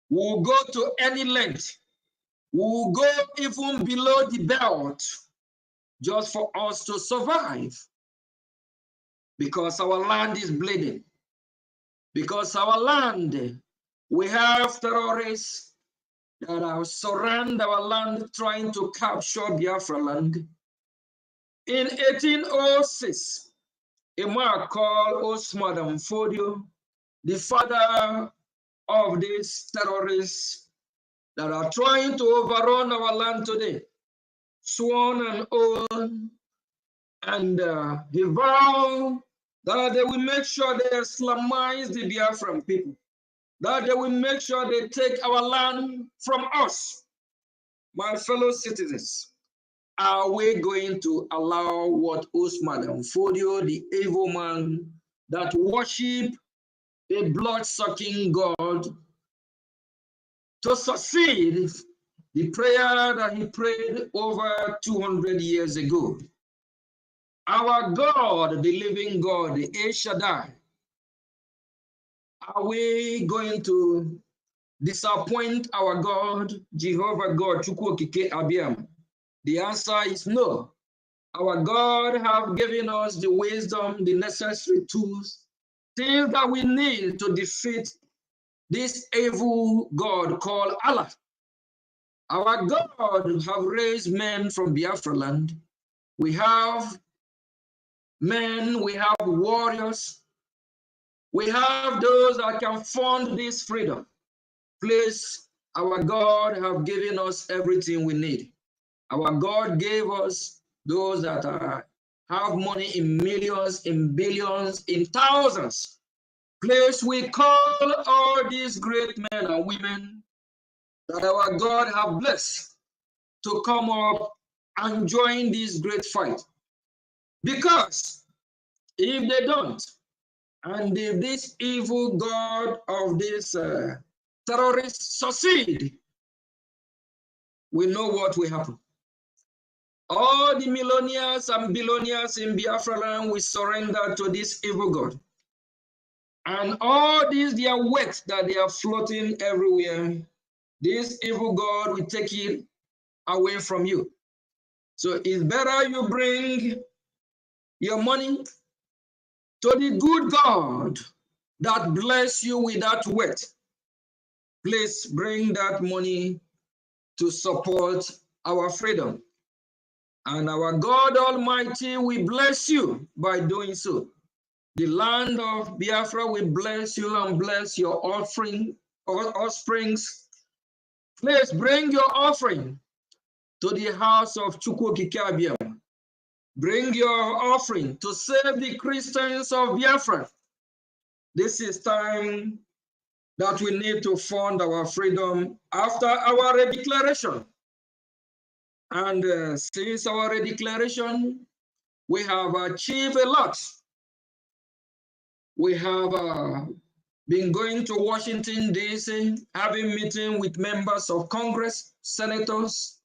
We'll go to any length. We'll go even below the belt just for us to survive. Because our land is bleeding. Because our land, we have terrorists that are surround our land trying to capture Biafra land. In 1806, a man called Osman Fodio, the father of these terrorists that are trying to overrun our land today, sworn an oath, and he vowed that they will make sure they Islamize the Biafran people, that they will make sure they take our land from us. My fellow citizens, are we going to allow what Usman and Fodio, the evil man that worship a blood-sucking God, to succeed the prayer that he prayed over 200 years ago? Our God, the living God, the El Shaddai, are we going to disappoint our God, Jehovah God, Chukwu Okike Abiam? The answer is no. Our God have given us the wisdom, the necessary tools, things that we need to defeat this evil God called Allah. Our God have raised men from Biafra land. We have men, we have warriors, we have those that can fund this freedom. Please, our God have given us everything we need. Our God gave us those that have money in millions, in billions, in thousands. Please, we call all these great men and women that our God have blessed to come up and join this great fight. Because if they don't, and if this evil God of this terrorists succeed, we know what will happen. All the millionaires and billionaires in Biafra land will surrender to this evil God. And all these their wealth that they are floating everywhere, this evil God will take it away from you. So it's better you bring your money to the good God that bless you with that wealth. Please bring that money to support our freedom. And our God Almighty will bless you by doing so. The land of Biafra will bless you and bless your offering or offsprings. Please bring your offering to the house of Chukwu Okike Abiam. Bring your offering to save the Christians of Biafra. This is time that we need to fund our freedom after our redeclaration. And since our redeclaration, we have achieved a lot. We have been going to Washington, D.C., having meetings with members of Congress, senators,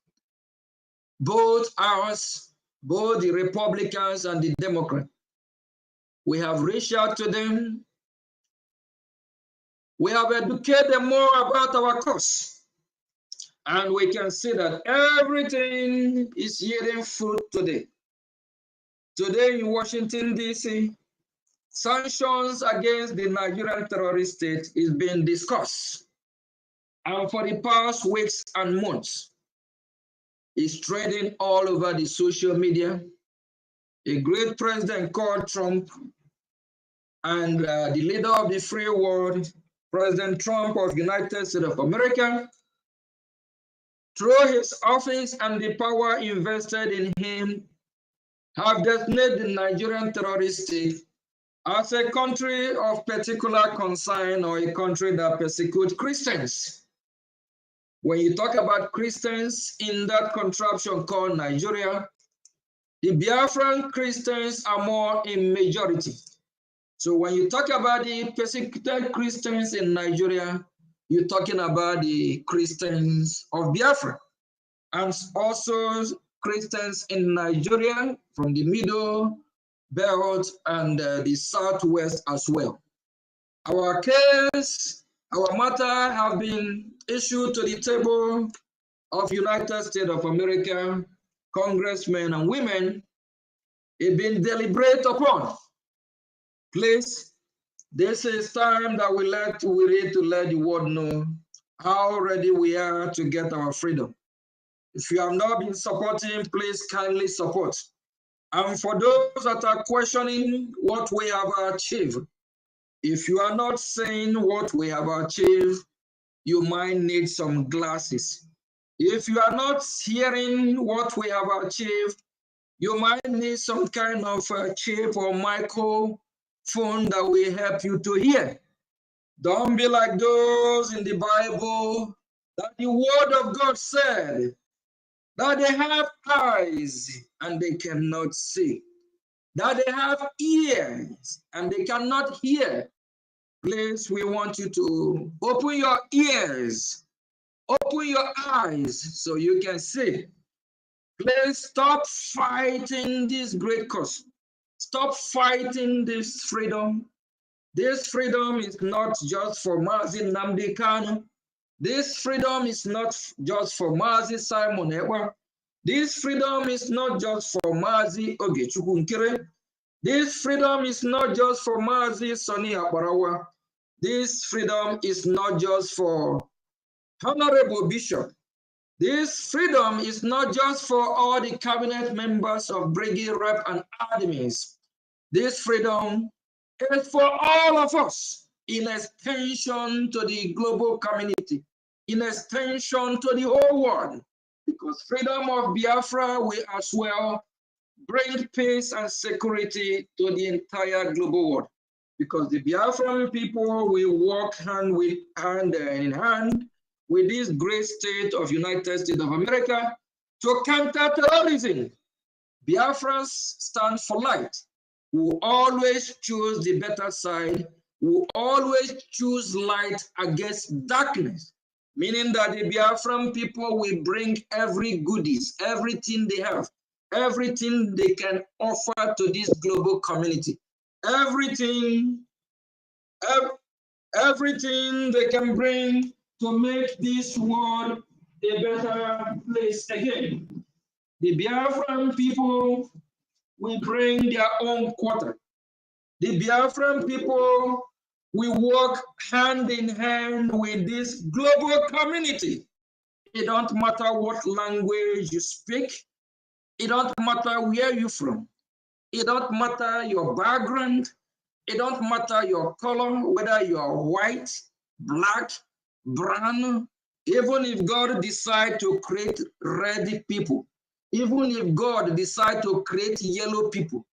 both ours, both the Republicans and the Democrats. We have reached out to them. We have educated them more about our cause. And we can see that everything is yielding fruit today. Today in Washington, D.C., sanctions against the Nigerian terrorist state is being discussed. And for the past weeks and months, it's trending all over the social media. A great president called Trump and the leader of the free world, President Trump of the United States of America, through his office and the power invested in him, have designated the Nigerian terrorist state as a country of particular concern or a country that persecutes Christians. When you talk about Christians in that contraption called Nigeria, the Biafran Christians are more in majority. So when you talk about the persecuted Christians in Nigeria, you're talking about the Christians of Biafra, and also Christians in Nigeria from the middle belt and the southwest as well. Our case, our matter have been issued to the table of United States of America, congressmen and women have been deliberate upon. Please, this is time that we need to let the world know how ready we are to get our freedom. If you have not been supporting, please kindly support. And for those that are questioning what we have achieved, if you are not saying what we have achieved, you might need some glasses. If you are not hearing what we have achieved, you might need some kind of chip or microphone that will help you to hear. Don't be like those in the Bible that the word of God said that they have eyes and they cannot see, that they have ears and they cannot hear. Please, we want you to open your ears, open your eyes so you can see. Please stop fighting this great cause. Stop fighting this freedom. This freedom is not just for Mazi Nnamdi Kanu. This freedom is not just for Mazi Simon Ekpa. This freedom is not just for Mazi Ogechukwu Nkere. This freedom is not just for Mazi Sonny Akbarawa. This freedom is not just for Honorable Bishop. This freedom is not just for all the cabinet members of Brgie, Rep, and admins. This freedom is for all of us, in extension to the global community, in extension to the whole world, because freedom of Biafra will as well bring peace and security to the entire global world, because the Biafran people will work hand in hand with this great state of United States of America to counter terrorism. Biafrans stand for light. We will always choose the better side. We will always choose light against darkness, meaning that the Biafran people will bring every goodies, everything they have, everything they can offer to this global community, everything they can bring to make this world a better place again. The Biafran people will bring their own quarter. The Biafran people will work hand in hand with this global community. It don't matter what language you speak. It don't matter where you're from. It don't matter your background. It don't matter your color, whether you are white, black, brown. Even if God decide to create red people, even if God decide to create yellow people,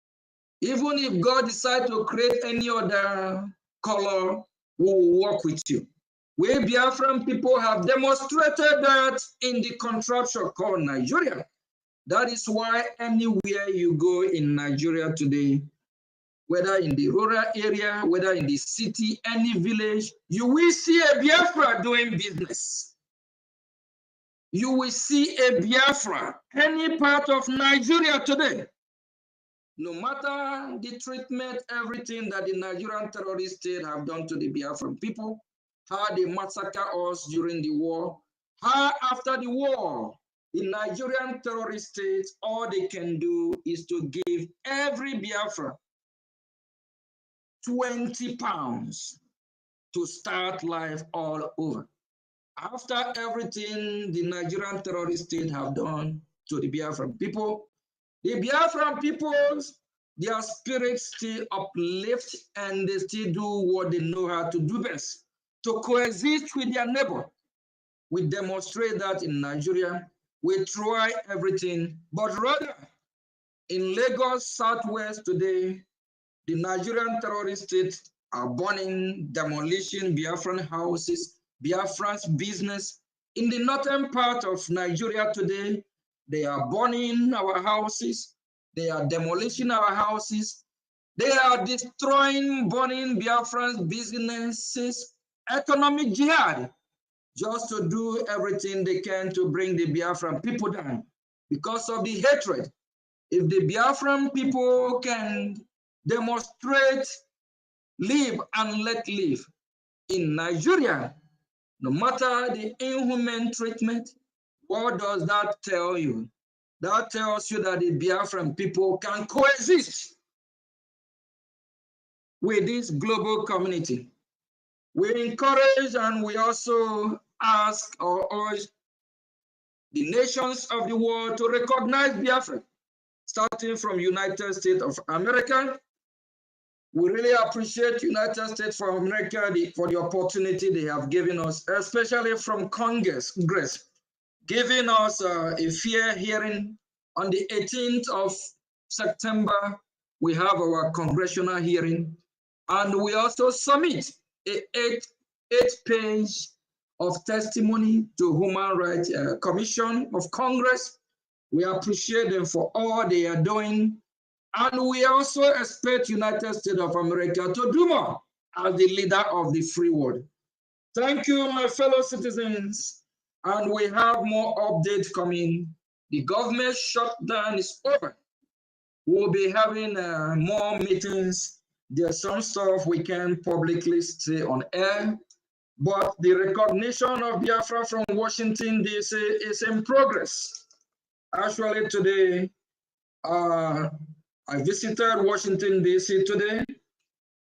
even if God decide to create any other color, we will work with you. We Biafran people have demonstrated that in the contraption called Nigeria. That is why anywhere you go in Nigeria today, whether in the rural area, whether in the city, any village, you will see a Biafra doing business. You will see a Biafra, any part of Nigeria today. No matter the treatment, everything that the Nigerian terrorist state have done to the Biafran people, how they massacre us during the war, how after the war, the Nigerian terrorist states, all they can do is to give every Biafra 20 pounds to start life all over. After everything the Nigerian terrorist state have done to the Biafran people, the Biafran peoples, their spirits still uplift and they still do what they know how to do best, to coexist with their neighbor. We demonstrate that in Nigeria. We try everything, but rather in Lagos, Southwest today, the Nigerian terrorist states are burning, demolishing Biafran houses, Biafran's business. In the northern part of Nigeria today, they are burning our houses, they are demolishing our houses, they are destroying, burning Biafran's businesses, economic jihad, just to do everything they can to bring the Biafran people down because of the hatred. If the Biafran people can demonstrate live and let live in Nigeria, no matter the inhuman treatment, what does that tell you? That tells you that the Biafran people can coexist with this global community. We encourage and we also ask or urge the nations of the world to recognize Biafra, starting from United States of America. We really appreciate United States of America for the opportunity they have given us, especially from Congress, giving us a fair hearing on the 18th of September. We have our congressional hearing, and we also submit a eight-page of testimony to Human Rights Commission of Congress. We appreciate them for all they are doing, and we also expect United States of America to do more as the leader of the free world. Thank you, my fellow citizens, and we have more updates coming. The government shutdown is over. We'll be having more meetings. There's some stuff we can publicly say on air, but the recognition of Biafra from Washington, D.C. is in progress. Actually, today, I visited Washington, D.C. today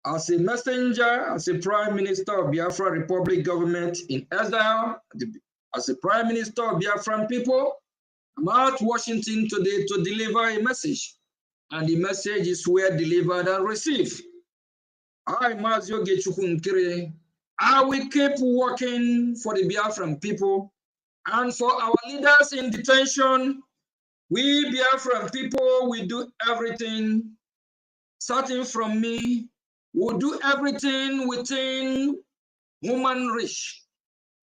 as a messenger, as a Prime Minister of Biafra Republic government in exile, as a Prime Minister of Biafran people. I'm at Washington today to deliver a message, and the message is well delivered and received. I will keep working for the Biafran people and for our leaders in detention. We Biafran people, we do everything, starting from me, we'll do everything within human reach.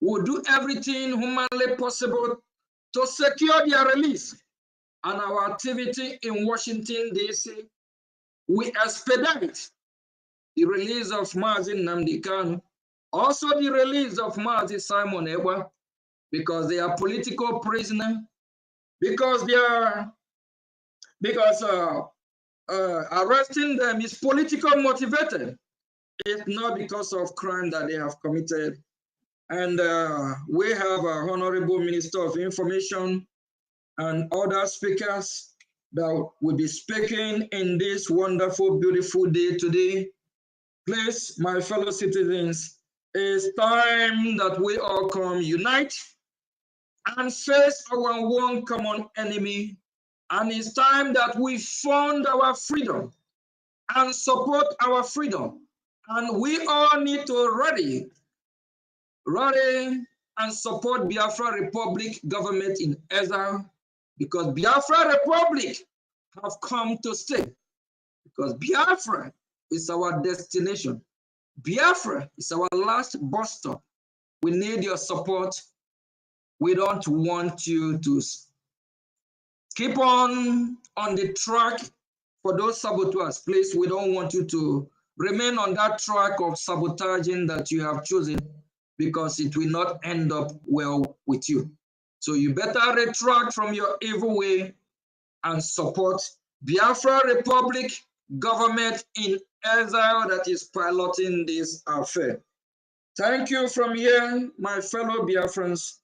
We'll do everything humanly possible to secure their release. And our activity in Washington, D.C., we expedite the release of Mazi Nnamdi Kanu, also the release of Mazi Simon Ekpa, because they are political prisoners, because arresting them is political motivated. It's not because of crime that they have committed. And we have a Honorable Minister of Information and other speakers that will be speaking in this wonderful, beautiful day today. Please, my fellow citizens, it's time that we all come unite and face our one common enemy. And it's time that we fund our freedom and support our freedom. And we all need to ready and support Biafra Republic government in exile, because Biafra Republic have come to stay, because Biafra is our destination. Biafra is our last bus stop. We need your support. We don't want you to keep on the track for those saboteurs. Please, we don't want you to remain on that track of sabotaging that you have chosen, because it will not end up well with you. So you better retract from your evil way and support Biafra Republic government in exile that is piloting this affair. Thank you from here, my fellow Biafrans.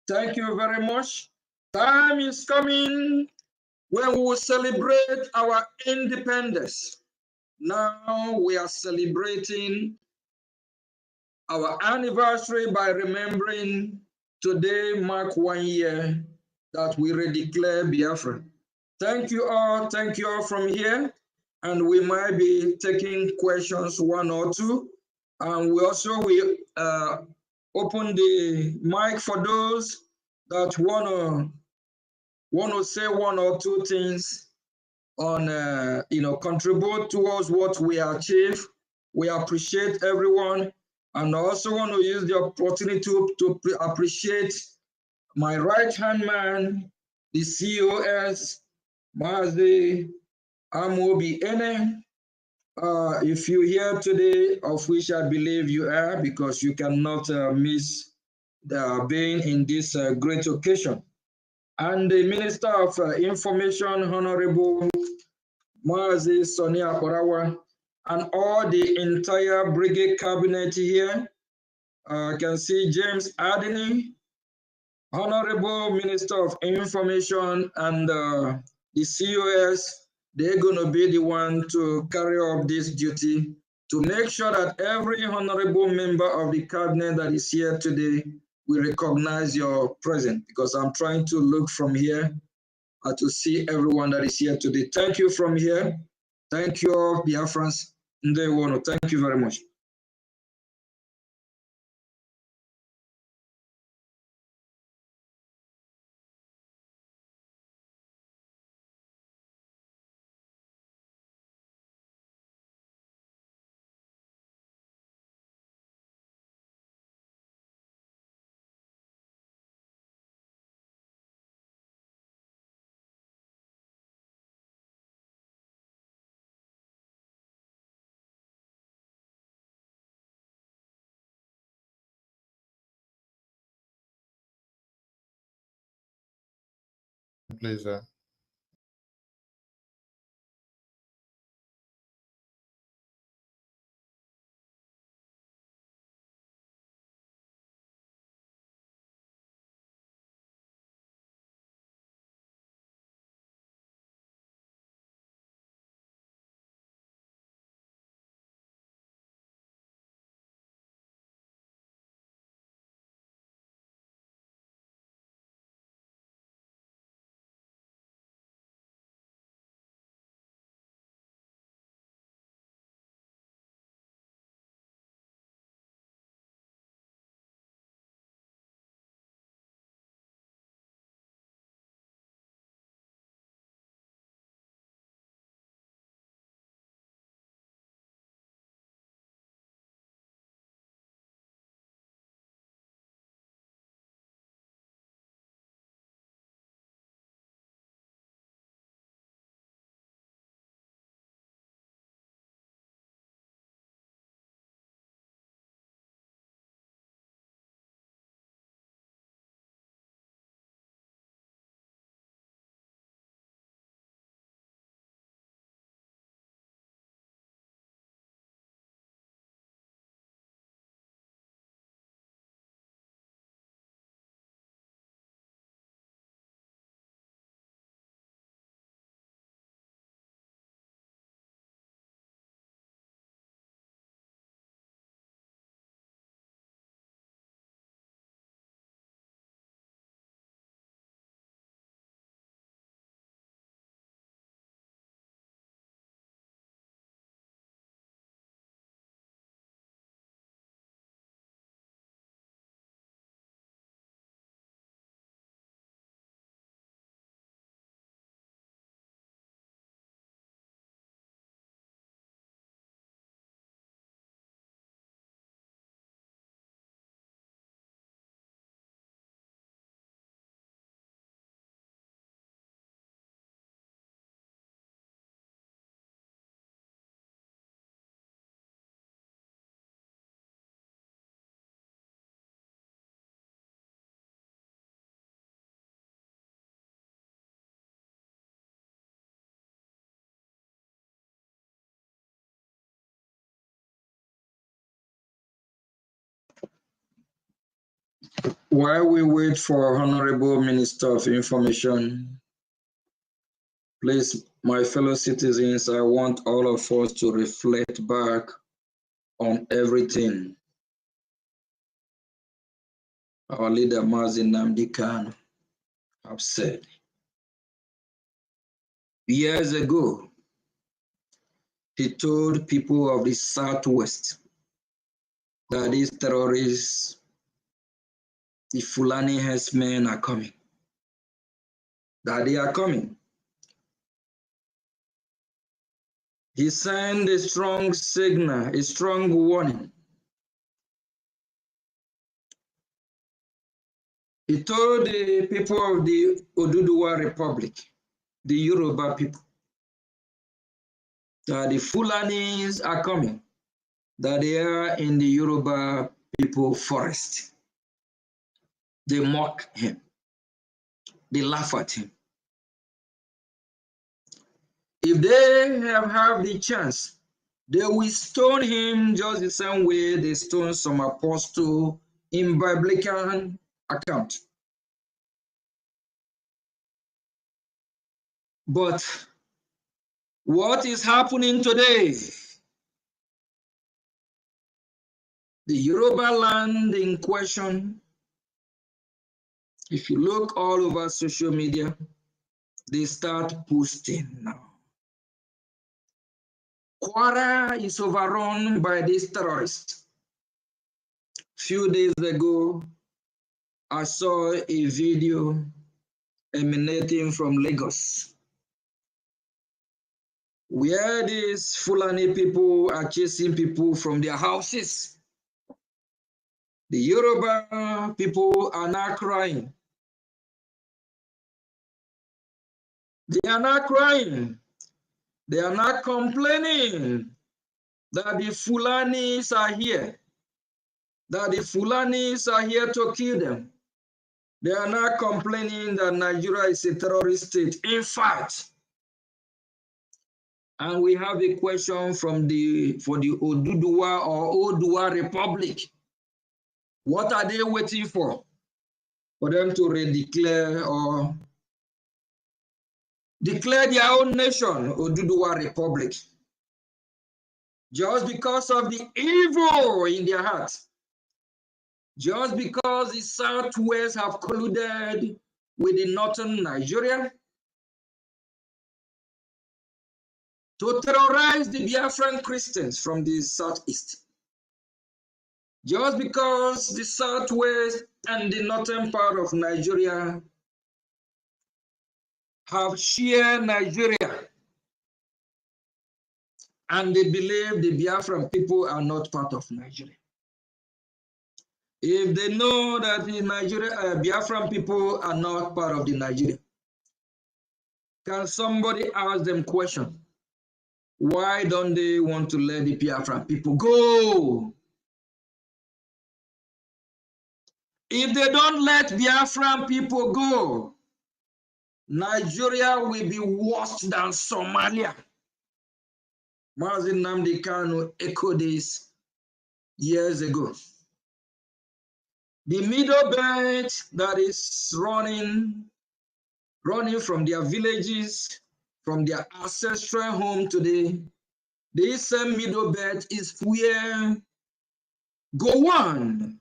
Thank you very much. Time is coming when we will celebrate our independence. Now we are celebrating our anniversary by remembering today mark 1 year that we redeclare Biafra. Thank you all from here, and we might be taking questions, one or two, and we also will open the mic for those that want to say one or two things on contribute towards what we achieve. We appreciate everyone. And I also want to use the opportunity to appreciate my right-hand man, the COS, Mazi Amobi Ene. If you're here today, of which I believe you are, because you cannot miss being in this great occasion. And the Minister of Information, Honorable Mazi Sonia Korawa, and all the entire brigade cabinet here. I can see James Adney, Honorable Minister of Information and the COS, they're going to be the one to carry out this duty to make sure that every honorable member of the cabinet that is here today will recognize your presence, because I'm trying to look from here to see everyone that is here today. Thank you from here. Thank you all, Biafrans. Thank you very much. Please, While we wait for Honorable Minister of Information, please, my fellow citizens, I want all of us to reflect back on everything our leader Mazi Nnamdi Kanu have said. Years ago, he told people of the Southwest that these terrorists, the Fulani herdsmen are coming, that they are coming. He sent a strong signal, a strong warning. He told the people of the Oduduwa Republic, the Yoruba people, that the Fulanis are coming, that they are in the Yoruba people forest. They mock him. They laugh at him. If they have the chance, they will stone him just the same way they stone some apostle in biblical account. But what is happening today? The Yoruba land in question, if you look all over social media, they start posting now. Kwara is overrun by these terrorists. Few days ago, I saw a video emanating from Lagos, where these Fulani people are chasing people from their houses. The Yoruba people are now crying. They are not crying. They are not complaining that the Fulanis are here, that the Fulanis are here to kill them. They are not complaining that Nigeria is a terrorist state. In fact, and we have a question for the Oduduwa or Odua Republic. What are they waiting for? For them to redeclare or declare their own nation, Oduduwa Republic. Just because of the evil in their hearts. Just because the Southwest have colluded with the northern Nigeria to terrorize the Biafran Christians from the southeast. Just because the southwest and the northern part of Nigeria have shared Nigeria, and they believe the Biafran people are not part of Nigeria. If they know that the Biafran people are not part of the Nigeria, can somebody ask them question? Why don't they want to let the Biafran people go? If they don't let Biafran people go, Nigeria will be worse than Somalia. Mazi Nnamdi Kanu echoed this years ago. The middle belt that is running from their villages, from their ancestral home today, this same middle belt is where Gowon,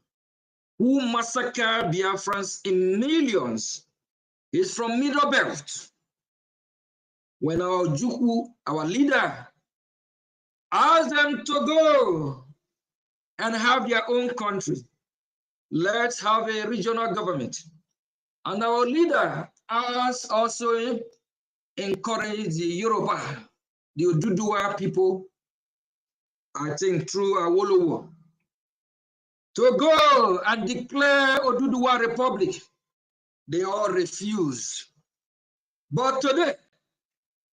who massacred Biafrans in millions, is from middle belt. When our Juku, our leader, asked them to go and have their own country, let's have a regional government. And our leader has also encouraged the Yoruba, the Oduduwa people, I think through Awolowo, to go and declare Oduduwa Republic. They all refuse. But today,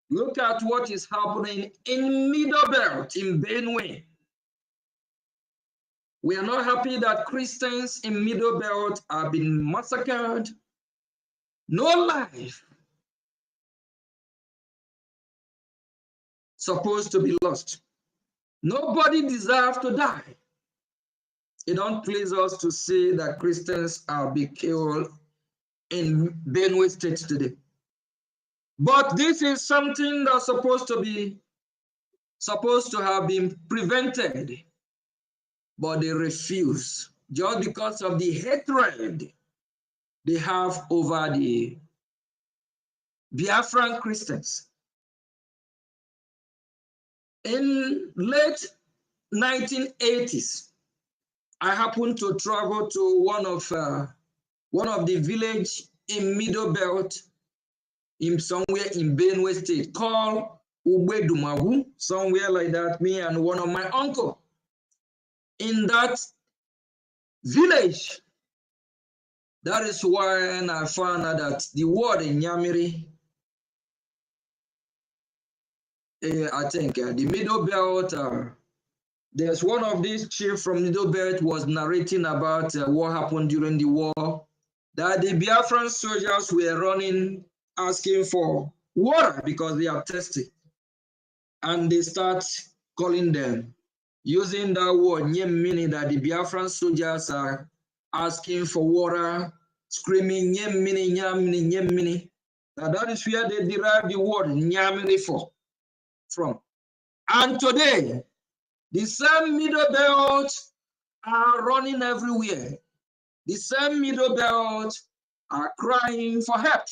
look at what is happening in Middle Belt, in Benue. We are not happy that Christians in Middle Belt are being massacred. No life supposed to be lost. Nobody deserves to die. It don't please us to see that Christians are being killed in Benue State today. But this is something that's supposed to have been prevented, but they refuse just because of the hatred they have over the Biafran Christians. In late 1980s, I happened to travel to one of the village in Middle Belt, somewhere in Benue State, called Ugbedumawu, somewhere like that. Me and one of my uncle in that village. That is when I found out that the word in Nyamiri, I think the Middle Belt, there's one of these chiefs from Middle Belt was narrating about what happened during the war, that the Biafran soldiers were running, asking for water because they are thirsty. And they start calling them, using that word, meaning that the Biafran soldiers are asking for water, screaming, nyemini, nyamini, nyemini. That is where they derive the word Nyamiri from. And today, the same middle belt are running everywhere. The same middle belt are crying for help.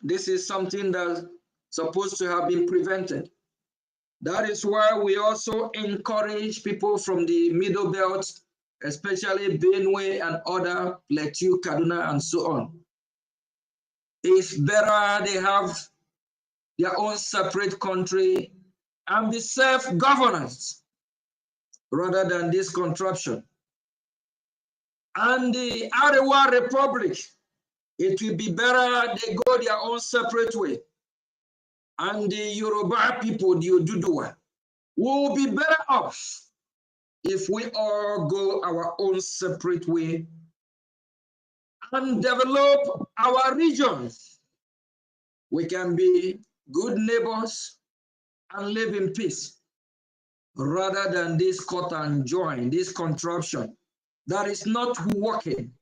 This is something that's supposed to have been prevented. That is why we also encourage people from the middle belt, especially Benue and other Plateau, Kaduna, and so on. It's better they have their own separate country and be self-governance rather than this contraption. And the Arewa Republic, it will be better they go their own separate way. And the Yoruba people, the Oduduwa, will be better off if we all go our own separate way and develop our regions. We can be good neighbors and live in peace rather than this cut and join, this contraption that is not working.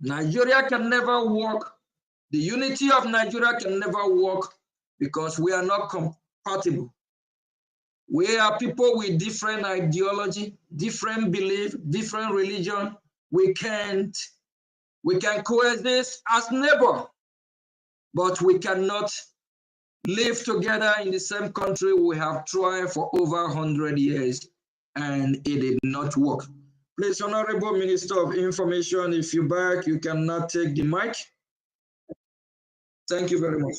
Nigeria can never work. The unity of Nigeria can never work because we are not compatible. We are people with different ideology, different belief, different religion. We can coexist as neighbor, but we cannot live together in the same country. We have tried for over 100 years and it did not work. Please, Honorable Minister of Information, if you're back, you cannot take the mic. Thank you very much.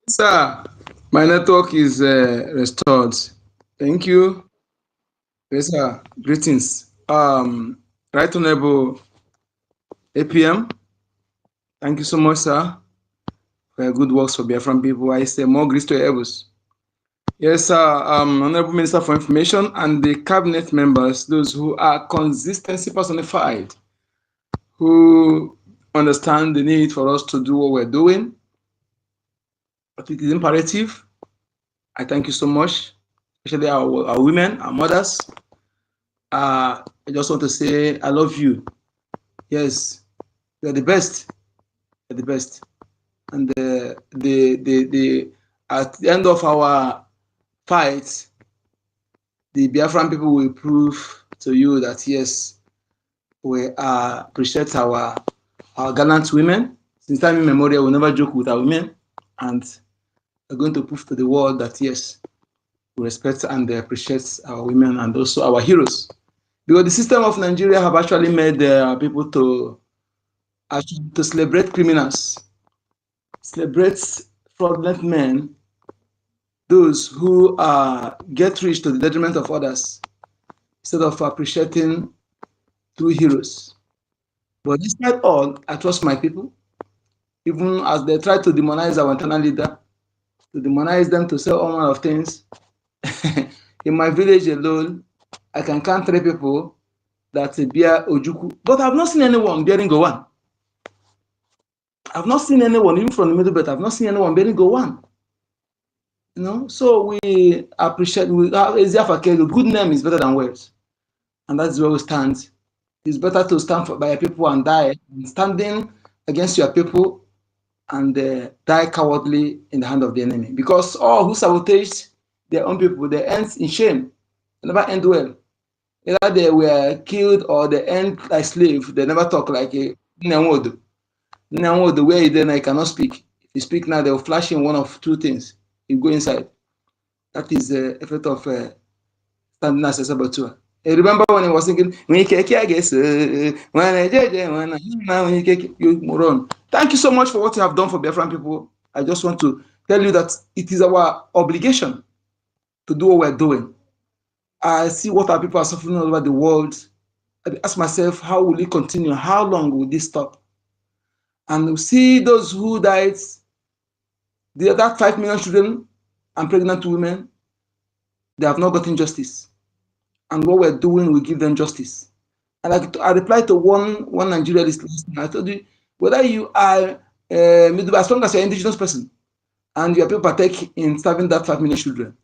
Sir, my network is restored. Thank you. Yes, sir. Greetings. Right Honorable APM, thank you so much, sir, for your good works for Biafran people. I say more grace to your elbows. Yes, sir. Honorable Minister for Information and the cabinet members, those who are consistency personified, who understand the need for us to do what we're doing, but it is imperative. I thank you so much, especially our women, our mothers. I just want to say I love you. Yes, you're the best. You're the best. And at the end of our fight, the Biafran people will prove to you that yes, we appreciate our gallant women. Since time immemorial, we never joke with our women, and we're going to prove to the world that yes, we respect and appreciate our women and also our heroes. Because the system of Nigeria have actually made people to celebrate criminals, celebrate fraudulent men, those who get rich to the detriment of others, instead of appreciating true heroes. But despite all, I trust my people, even as they try to demonize our internal leader, to demonize them, to say all manner of things. In my village alone, I can count 3 people that bear Ojuku, but I've not seen anyone bearing Gowan. I've not seen anyone, even from the Middle Belt, I've not seen anyone bearing Gowan. You know, so we appreciate, good name is better than words. And that's where we stand. It's better to stand by your people and die than standing against your people and die cowardly in the hand of the enemy. Because all who sabotage their own people, they end in shame. They never end well. Either they were killed or they end like slave. They never talk like a Nyanwodo. Nyanwodo, where then I cannot speak. If you speak now, they'll flash in one of 2 things. You go inside. That is the effect of standing as a saboteur. I remember when I was thinking, you moron. Thank you so much for what you have done for Biafran people. I just want to tell you that it is our obligation to do what we're doing. I see what our people are suffering all over the world. I ask myself, how will it continue? How long will this stop? And we see those who died, that 5 million children and pregnant women, they have not gotten justice. And what we're doing will give them justice. And I replied to one Nigerianist last night. I told you, whether you are as long as you're an indigenous person and your people partake in serving that 5 million children,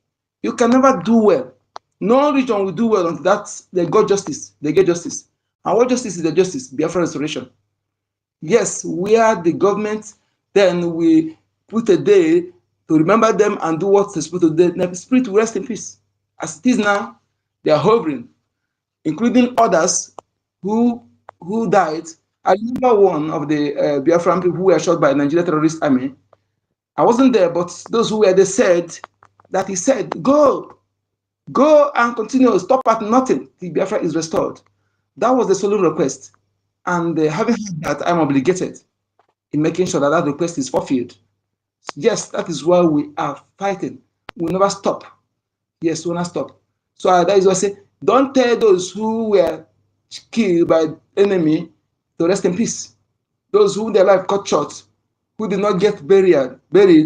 you can never do well. No region will do well until that they got justice. They get justice. And what justice is the justice? Biafra restoration. Yes, we are the government. Then we put a day to remember them and do what they're supposed to do. The spirit will rest in peace. As it is now, they are hovering, including others who died. I remember one of the Biafran people who were shot by a Nigerian terrorist army. I wasn't there, but those who were, they said that he said, go and continue, stop at nothing till Biafra is restored. That was the sole request. And having heard that, I'm obligated in making sure that that request is fulfilled. Yes, that is why we are fighting. We'll never stop. Yes, we'll not stop. So that is why I say, don't tell those who were killed by enemy to rest in peace. Those who their life cut short, who did not get buried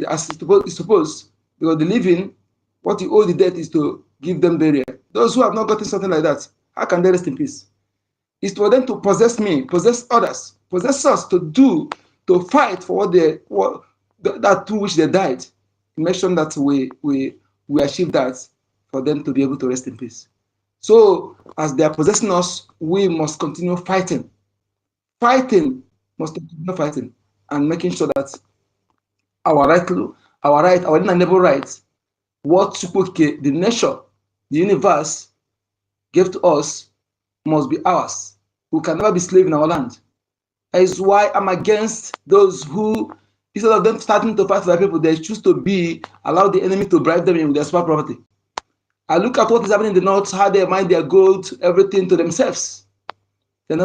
as is supposed, because the living, what you owe the dead is to give them burial. Those who have not gotten something like that, how can they rest in peace? It's for them to possess me, possess others, possess us to fight for that through which they died. Make sure that we achieve that for them to be able to rest in peace. So as they are possessing us, we must continue fighting. Must continue fighting and making sure that our inalienable rights, what the nature, the universe gave to us, must be ours. We can never be slaves in our land. That is why I'm against those who, instead of them starting to fight for their people, they choose to allow the enemy to bribe them in their small property. I look at what is happening in the north, how they mine their gold, everything to themselves. They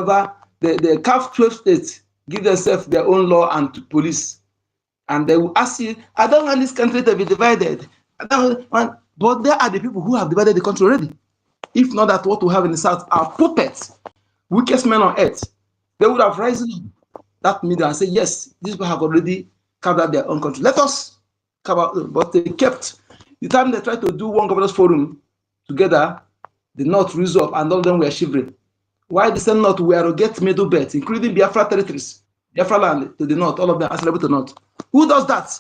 carve 12 states, give themselves their own law and police. And they will ask you, I don't want this country to be divided. I don't want, but there are the people who have divided the country already. If not that, what we have in the south are puppets, weakest men on earth. They would have risen that middle and say, yes, these people have already carved out their own country. Let us carve out, but they kept. The time they tried to do one governors forum together, the North rose up and all of them were shivering. Why the same North were to get middle belt, including Biafra territories, Biafra land to the North, all of them answerable to the North. Who does that?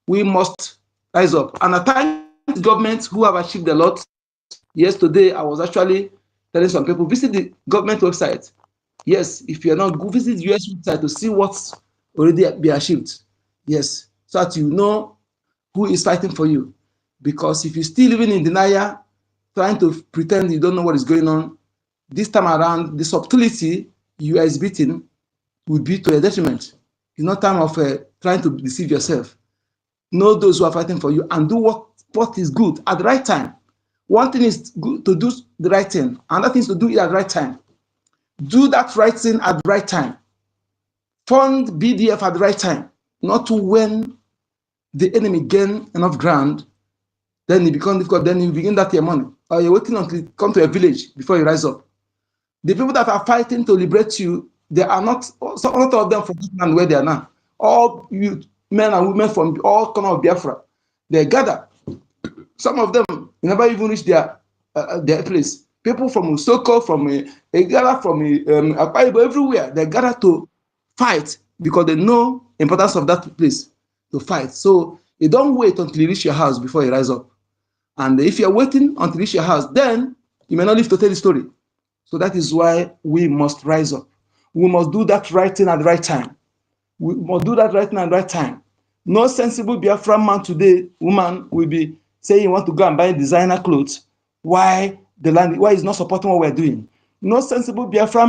We must rise up. And I thank governments who have achieved a lot. Yesterday, I was actually telling some people, visit the government website. Yes, if you're not, go visit the US website to see what's already been achieved. Yes, so that you know who is fighting for you. Because if you're still living in denial, trying to pretend you don't know what is going on, this time around, the subtlety you are exhibiting will be to a detriment. It's not time of trying to deceive yourself. Know those who are fighting for you and do what is good at the right time. One thing is good to do the right thing, another thing is to do it at the right time. Do that right thing at the right time. Fund BDF at the right time, not when the enemy gain enough ground, then it becomes difficult, then you begin that your money. Or you're waiting until you come to a village before you rise up. The people that are fighting to liberate you, they are not of them from land where they are now. All you men and women from all corners of Biafra, they gather. Some of them never even reach their place. People from Usoko, from gather from Akwa, everywhere, they gather to fight because they know the importance of that place to fight. So you don't wait until you reach your house before you rise up. And if you're waiting until you reach your house, then you may not live to tell the story. So that is why we must rise up. We must do that right thing at the right time. We must do that right thing at the right time. No sensible Biafra man today, woman, will be saying you want to go and buy designer clothes. Why is not supporting what we're doing? No sensible Biafra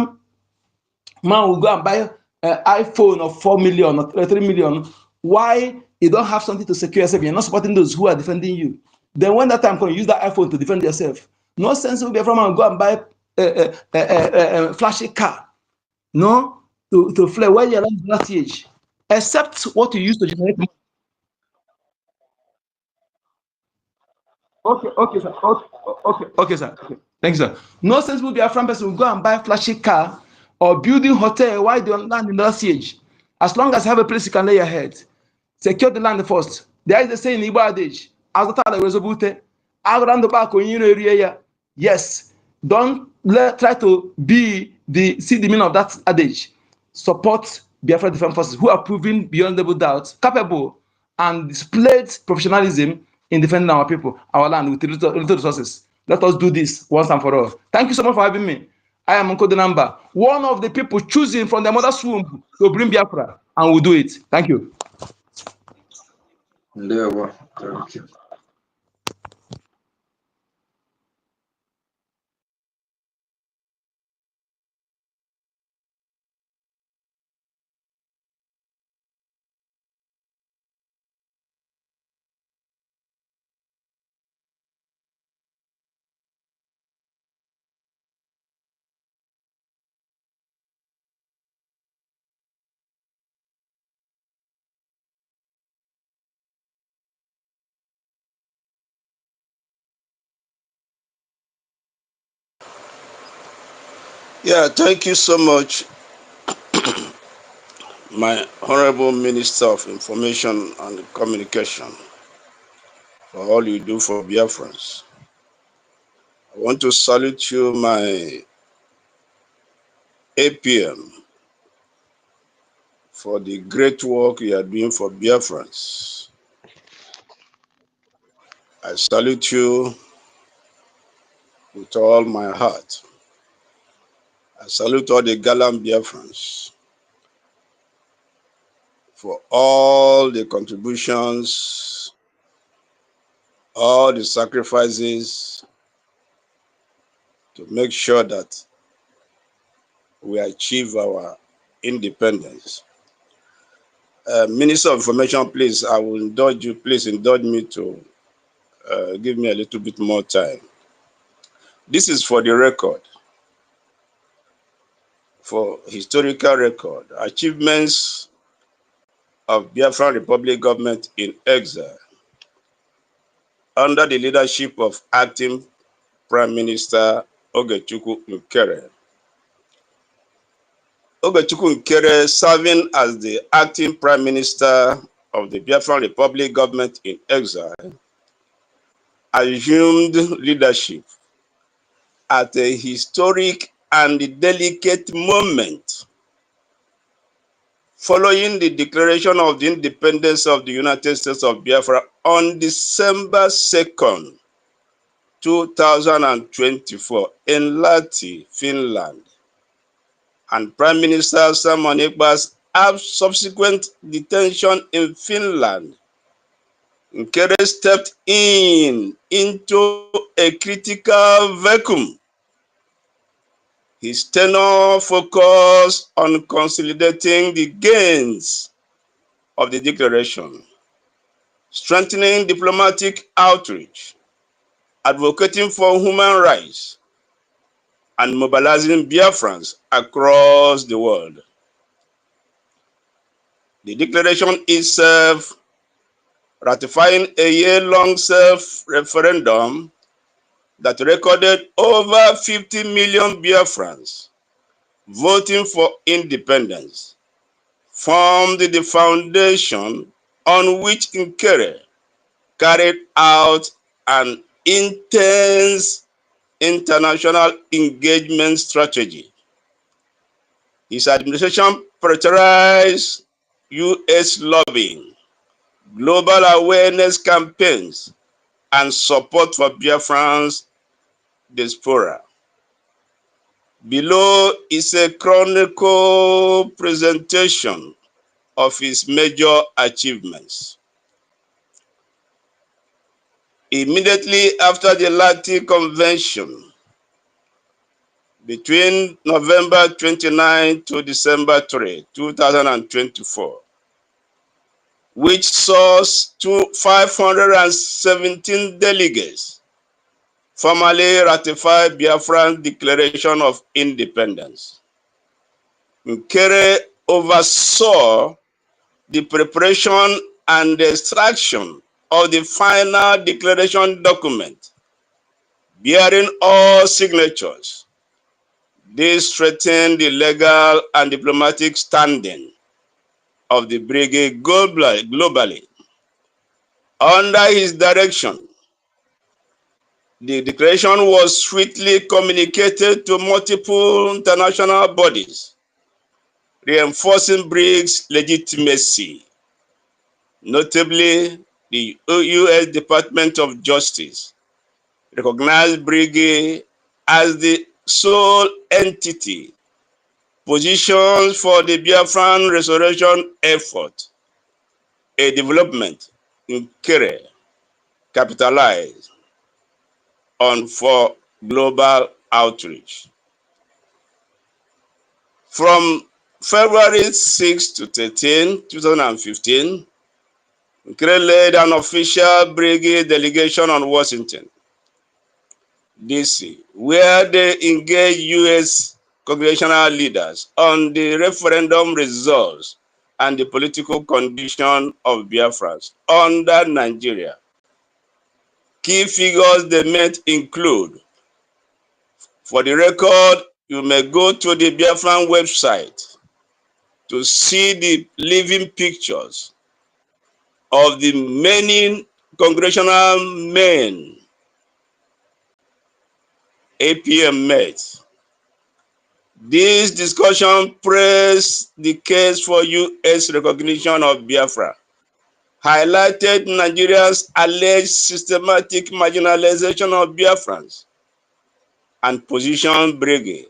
man will go and buy an iPhone of 4 million or 3 million. Why you don't have something to secure yourself? You're not supporting those who are defending you. Then when that time comes, use that iPhone to defend yourself. No sensible Biafra man will go and buy a flashy car. No, to flare while you're in that age. Except what you use to generate money. Okay, sir. Okay, sir. Okay. Thank you, sir. No sensible Biafran person will go and buy a flashy car or building hotel while they land in that siege. As long as you have a place you can lay your head. Secure the land first. There is the saying in Igbo adage, yes, don't try to see the meaning of that adage. Support Biafra Defense Forces who are proven beyond double doubt capable and displayed professionalism in defending our people, our land with little resources. Let us do this once and for all. Thank you so much for having me. I am Uncle Denamba, one of the people choosing from the mother's womb to bring Biafra, and we'll do it. Thank you. Thank you. Yeah, thank you so much, my Honorable Minister of Information and Communication, for all you do for Biafrans. I want to salute you, my APM, for the great work you are doing for Biafrans. I salute you with all my heart. I salute all the gallant Biafrans for all the contributions, all the sacrifices to make sure that we achieve our independence. Minister of Information, please, I will indulge you. Please indulge me to give me a little bit more time. This is for the record, for historical record, achievements of Biafra Republic government in exile under the leadership of acting Prime Minister Ogechukwu Nkere. Ogechukwu Nkere, serving as the acting Prime Minister of the Biafra Republic government in exile, assumed leadership at a historic and delicate moment following the declaration of the independence of the United States of Biafra on December 2nd, 2024 in Lahti, Finland, and Prime Minister Simon Ekpa's subsequent detention in Finland. Nkere stepped into a critical vacuum. His tenure focused on consolidating the gains of the declaration, strengthening diplomatic outreach, advocating for human rights, and mobilizing Biafrans across the world. The declaration itself, ratifying a year-long self-referendum that recorded over 50 million Biafrans voting for independence, formed the foundation on which Nkere carried out an intense international engagement strategy. His administration prioritized U.S. lobbying, global awareness campaigns, and support for Biafrans diaspora. Below is a chronicle presentation of his major achievements. Immediately after the Lahti Convention, between November 29 to December 3, 2024, which saw 517 delegates formally ratify Biafran Declaration of Independence. Nkere oversaw the preparation and extraction of the final declaration document bearing all signatures. This strengthened the legal and diplomatic standing of the Brgie globally. Under his direction, the declaration was swiftly communicated to multiple international bodies, reinforcing Brigie's legitimacy. Notably, the U.S. Department of Justice recognized Brgie as the sole entity positioned for the Biafran restoration effort, a development Nkere capitalized on for global outreach. From February 6 to 13, 2015, Nkere led an official Brgie delegation on Washington, D.C., where they engaged U.S. congressional leaders on the referendum results and the political condition of Biafrans under Nigeria. Key figures they met include, for the record, you may go to the Biafran website to see the living pictures of the many congressional men APM met. This discussion pressed the case for U.S. recognition of Biafra, highlighted Nigeria's alleged systematic marginalization of Biafrans, and positioned Brgie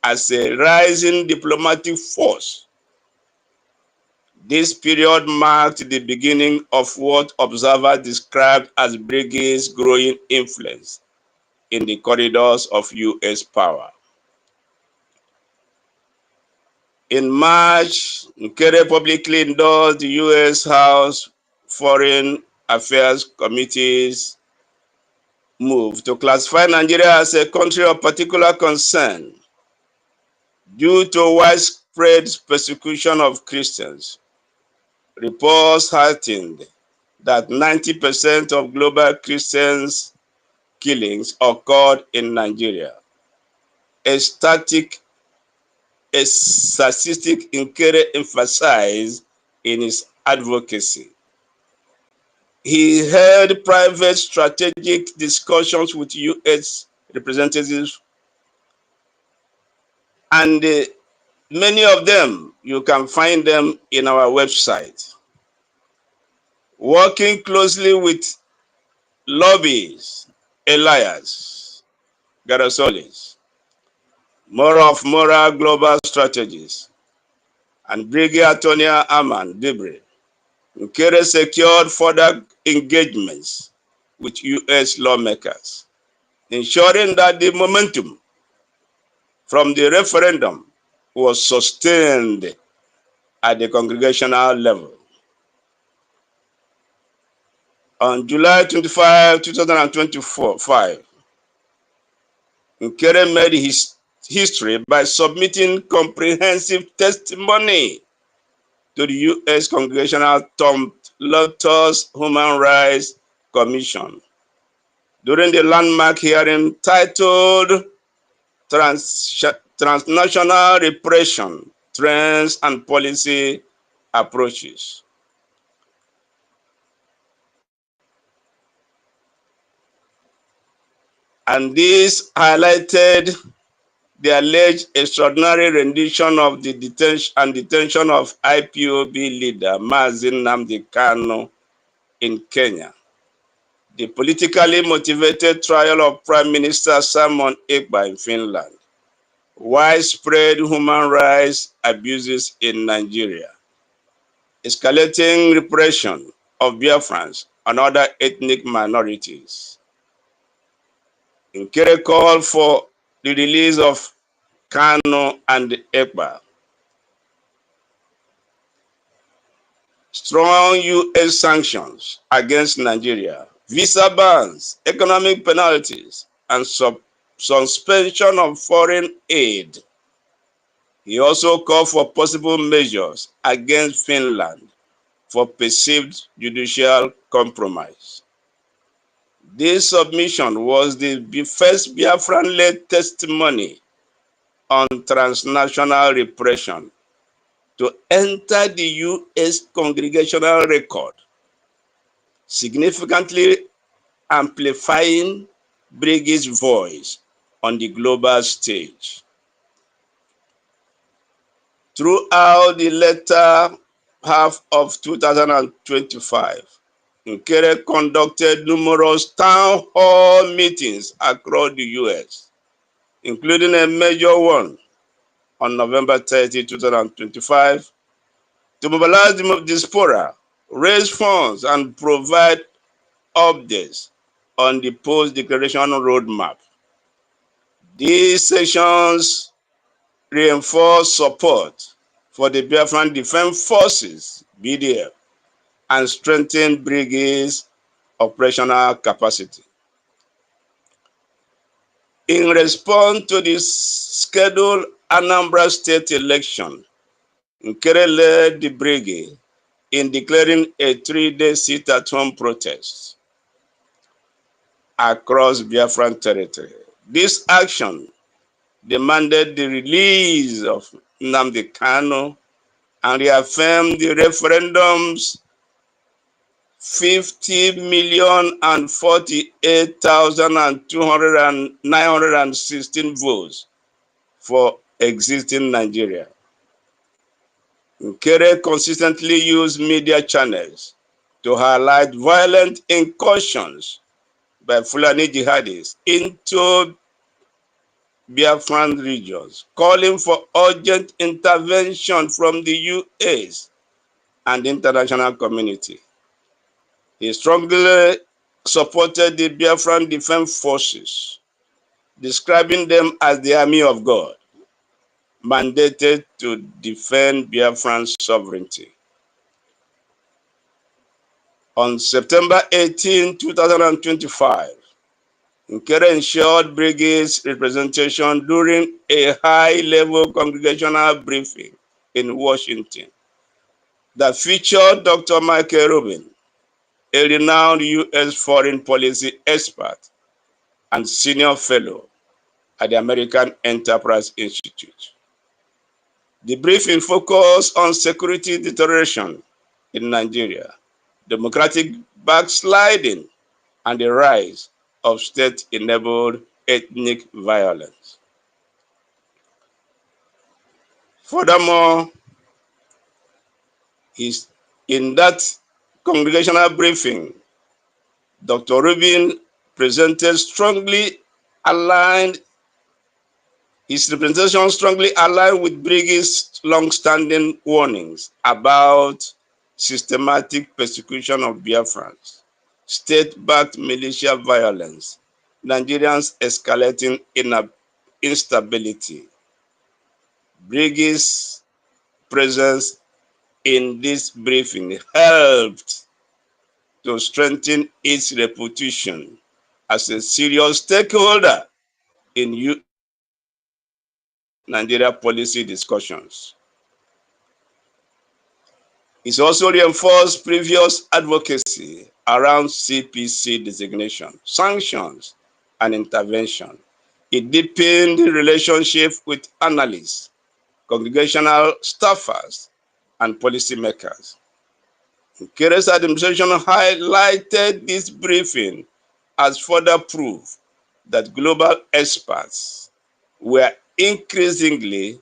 as a rising diplomatic force. This period marked the beginning of what observers described as Brigie's growing influence in the corridors of U.S. power. In March, Nkere publicly endorsed the U.S. House Foreign Affairs Committee's move to classify Nigeria as a country of particular concern due to widespread persecution of Christians. Reports heightened that 90% of global Christians killings occurred in Nigeria. A statistic Nkere emphasized in his advocacy. He held private strategic discussions with U.S. representatives, and many of them, you can find them in our website. Working closely with lobbyists, Elias Garasolis, Moral Global Strategies, and Brigadier Tonya Aman Debre, Nkere secured further engagements with U.S. lawmakers, ensuring that the momentum from the referendum was sustained at the congregational level. On July 25, 2025, Nkere made his history by submitting comprehensive testimony to the U.S. Congressional Tumultuous Human Rights Commission during the landmark hearing titled Transnational Repression, Trends and Policy Approaches. And this highlighted the alleged extraordinary rendition of the detention of IPOB leader Mazi Nnamdi Kanu in Kenya, the politically motivated trial of Prime Minister Simon Ekpa in Finland, widespread human rights abuses in Nigeria, escalating repression of Biafrans and other ethnic minorities. Nkere called for the release of Kanu and Ekpa. Strong U.S. sanctions against Nigeria, visa bans, economic penalties, and suspension of foreign aid. He also called for possible measures against Finland for perceived judicial compromise. This submission was the first Biafran-led testimony on transnational repression to enter the U.S. congregational record, significantly amplifying Brigie's voice on the global stage. Throughout the latter half of 2025, Nkere conducted numerous town hall meetings across the U.S., including a major one on November 30, 2025, to mobilize the diaspora, raise funds, and provide updates on the post-declaration roadmap. These sessions reinforce support for the Biafran Defense Forces, BDF, and strengthen Brigie's operational capacity. In response to the scheduled Anambra State election, Nkere led the Brigade in declaring a 3-day sit-at-home protest across Biafran territory. This action demanded the release of Nnamdi Kanu and reaffirmed the referendum's 50,048,916 votes for existing Nigeria. Nkere consistently used media channels to highlight violent incursions by Fulani jihadists into Biafran regions, calling for urgent intervention from the U.S. and the international community. He strongly supported the Biafran Defense Forces, describing them as the army of God, mandated to defend Biafran sovereignty. On September 18, 2025, Nkere ensured Brigade's representation during a high-level congregational briefing in Washington. that featured Dr. Michael Rubin, a renowned U.S. foreign policy expert and senior fellow at the American Enterprise Institute. The briefing focused on security deterioration in Nigeria, democratic backsliding, and the rise of state-enabled ethnic violence. Furthermore, in that congregational briefing, Dr. Rubin presented his representation strongly aligned with Brigie's long-standing warnings about systematic persecution of Biafrans, state-backed militia violence, Nigerians escalating instability. Brigie's presence in this briefing helped to strengthen its reputation as a serious stakeholder in Nigeria policy discussions. It also reinforced previous advocacy around CPC designation, sanctions, and intervention. It deepened the relationship with analysts, congregational staffers, and policymakers. Nkere's administration highlighted this briefing as further proof that global experts were increasingly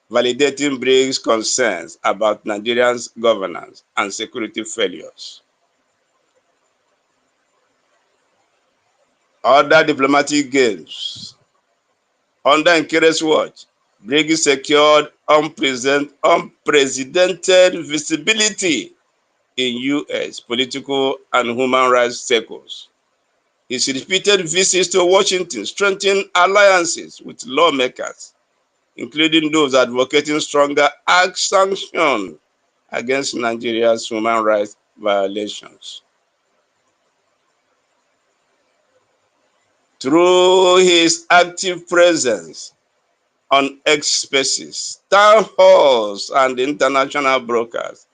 validating Brigie's concerns about Nigeria's governance and security failures. Other diplomatic gains. Under Nkere's watch, Brgie secured unprecedented visibility in U.S. political and human rights circles. His repeated visits to Washington strengthened alliances with lawmakers, including those advocating stronger sanctions against Nigeria's human rights violations. Through his active presence on X Spaces, town halls, and international brokers,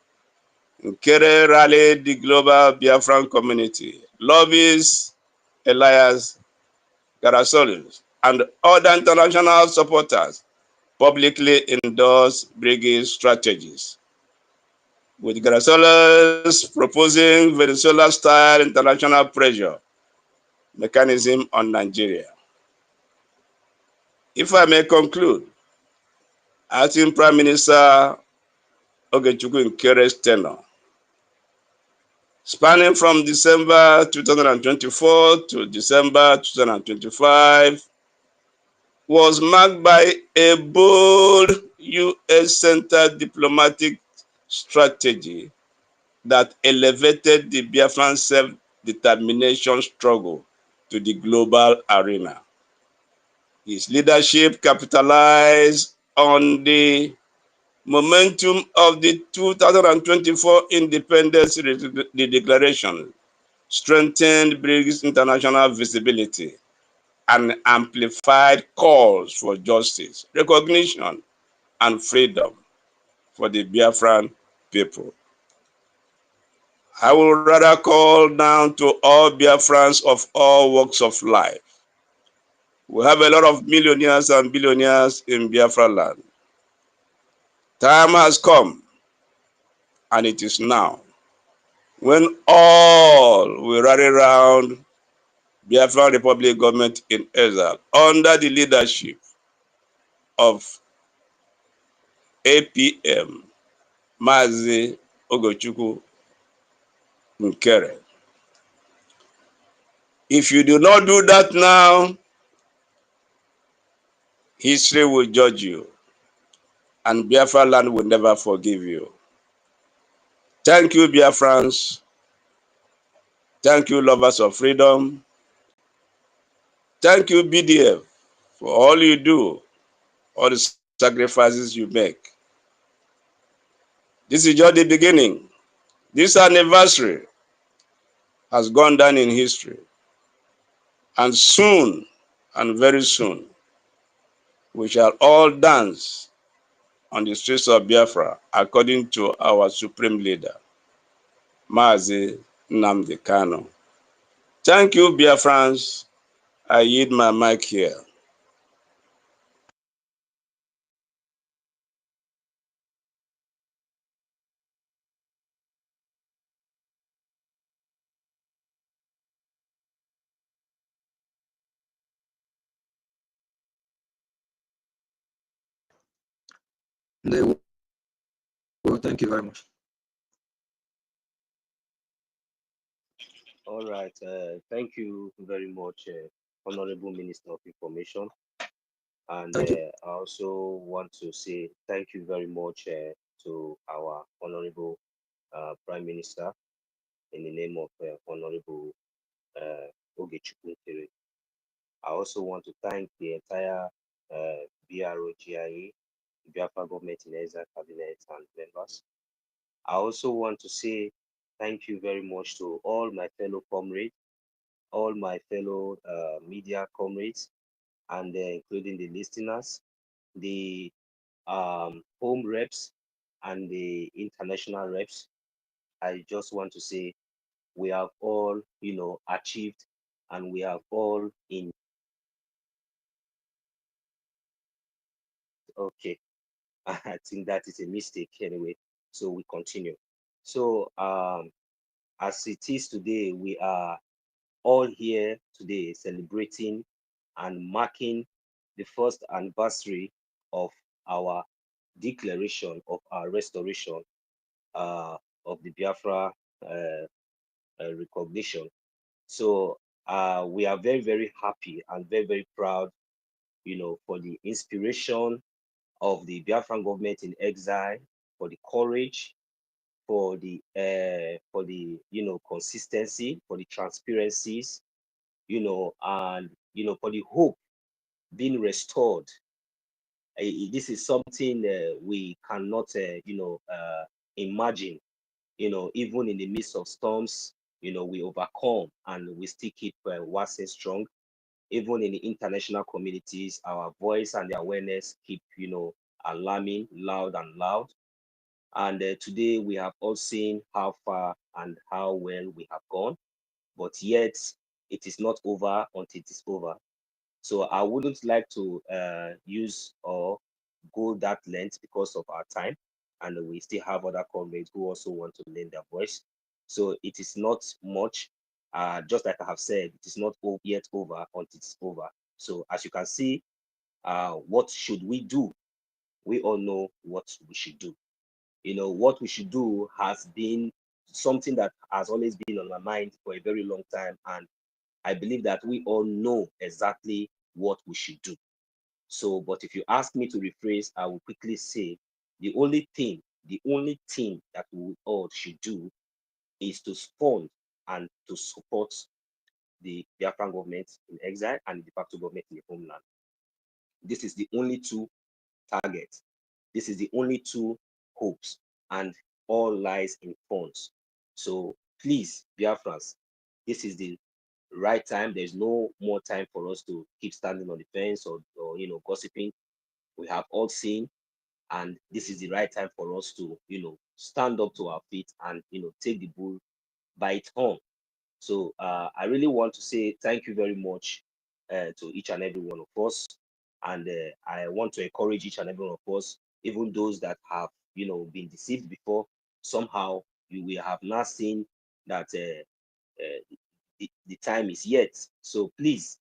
Nkere rallied the global Biafran community, lobbyists, Elias Garasolis, and other international supporters publicly endorsed Brigie's strategies, with Garasolis proposing Venezuela-style international pressure mechanism on Nigeria. If I may conclude, Acting Prime Minister Ogechukwu Nkere's tenure, spanning from December 2024 to December 2025, was marked by a bold US-centered diplomatic strategy that elevated the Biafran self-determination struggle to the global arena. His leadership capitalized on the momentum of the 2024 Independence Declaration, strengthened Brigie's international visibility, and amplified calls for justice, recognition, and freedom for the Biafran people. I will rather call down to all Biafrans of all walks of life. We have a lot of millionaires and billionaires in Biafra land. Time has come, and it is now, when all will rally around Biafra Republic government in exile under the leadership of APM Mazi Ogechukwu Nkere. If you do not do that now, history will judge you, and Biafra land will never forgive you. Thank you, Biafrans. Thank you, lovers of freedom. Thank you, BDF, for all you do, all the sacrifices you make. This is just the beginning. This anniversary has gone down in history. And soon, and very soon, we shall all dance on the streets of Biafra, according to our supreme leader, Mazi Nnamdi Kanu. Thank you, Biafrans. I yield my mic here. Well, thank you very much. All right. Thank you very much, Honorable Minister of Information. And I also want to say thank you very much to our Honorable Prime Minister in the name of Honorable Ogechukwu Ntere. I also want to thank the entire BROGIA, Biafra Government in Exile Cabinet and members. I also want to say thank you very much to all my fellow comrades, all my fellow media comrades, and including the listeners, the home reps, and the international reps. I just want to say we have all, achieved, and we have all in. Okay, I think that is a mistake anyway. So we continue. So as it is today, we are all here today celebrating and marking the first anniversary of our declaration of our restoration of the Biafra recognition. So we are very, very happy and very, very proud, for the inspiration of the Biafran government in exile, for the courage, for the consistency, for the transparencies, and for the hope being restored. This is something we cannot imagine. Even in the midst of storms, we overcome and we still keep waxing strong. Even in the international communities, our voice and the awareness keep alarming loud and loud. And today we have all seen how far and how well we have gone, but yet it is not over until it is over. So I wouldn't like to use or go that length because of our time, and we still have other comrades who also want to lend their voice. So it is not much. Just like I have said, it is not yet over until it's over. So as you can see, what should we do? We all know what we should do. What we should do has been something that has always been on my mind for a very long time, and I believe that we all know exactly what we should do. So, but if you ask me to rephrase, I will quickly say the only thing that we all should do is to fund and to support the Biafran government in exile and the de facto government in the homeland. This is the only two targets. This is the only two hopes, and all lies in funds. So please, Biafrans, this is the right time. There's no more time for us to keep standing on the fence or gossiping. We have all seen, and this is the right time for us to stand up to our feet and take the bull by its horn. So I really want to say thank you very much to each and every one of us, and I want to encourage each and every one of us, even those that have been deceived before. Somehow we have now seen that the time is yet. So please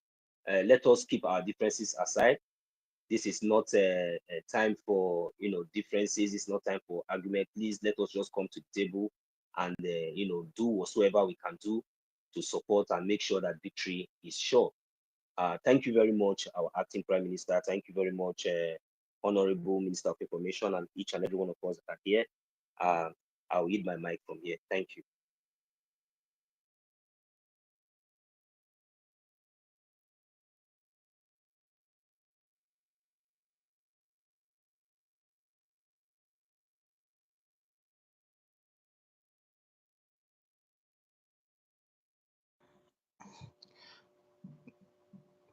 let us keep our differences aside. This is not a time for differences. It's not time for argument. Please let us just come to the table and do whatsoever we can do to support and make sure that victory is sure. Thank you very much, our acting prime minister. Thank you very much, honorable minister of information, and each and every one of us that are here. I'll yield my mic from here. Thank you.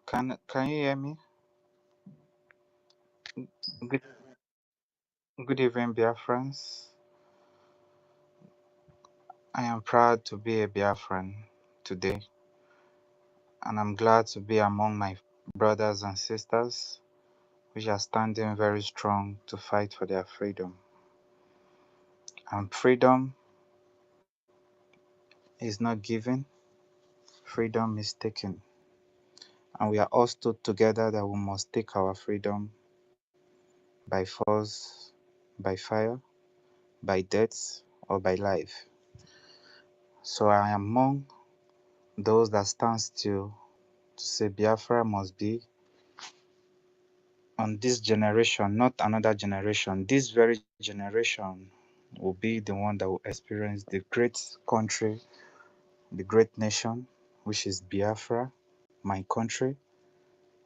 Can you hear me? Good Good evening, Biafrans. I am proud to be a Biafran today, and I'm glad to be among my brothers and sisters which are standing very strong to fight for their freedom. And freedom is not given, freedom is taken. And we are all stood together that we must take our freedom by force, by fire, by death, or by life. So I am among those that stand still to say Biafra must be on this generation, not another generation. This very generation will be the one that will experience the great country, the great nation, which is Biafra, my country,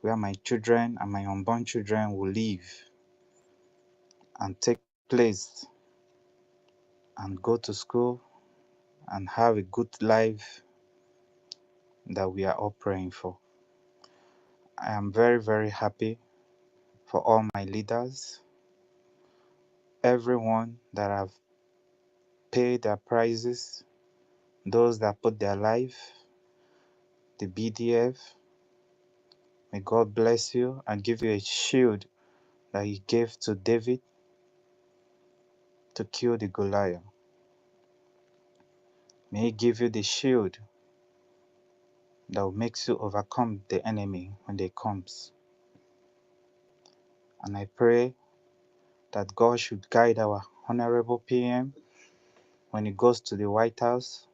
where my children and my unborn children will live and take place and go to school and have a good life that we are all praying for. I am very, very happy for all my leaders, everyone that have paid their prices, those that put their life, the BDF. May God bless you and give you a shield that He gave to David to kill the Goliath. May He give you the shield that will make you overcome the enemy when they comes. And I pray that God should guide our Honorable PM when he goes to the White House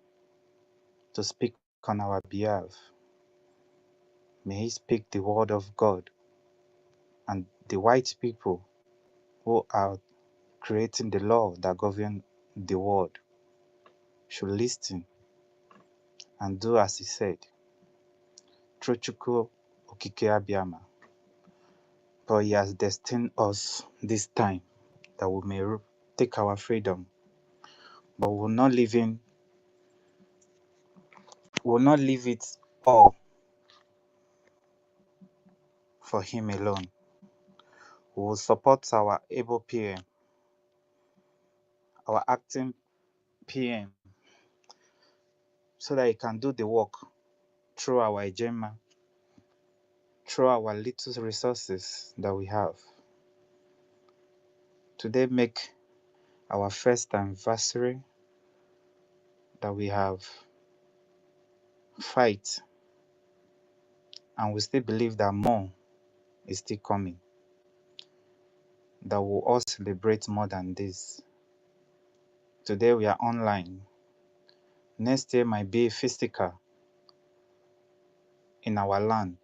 to speak on our behalf. May he speak the word of God, and the white people who are creating the law that govern the world should listen and do as he said. Trochukwu Okike Abiama. For he has destined us this time that we may take our freedom, but we will not leave it all for him alone. We will support our able PM, our acting PM, so that he can do the work through our agenda, through our little resources that we have. Today make our first anniversary that we have fight, and we still believe that more is still coming, that we'll all celebrate more than this. Today we are online. Next year might be physical in our land,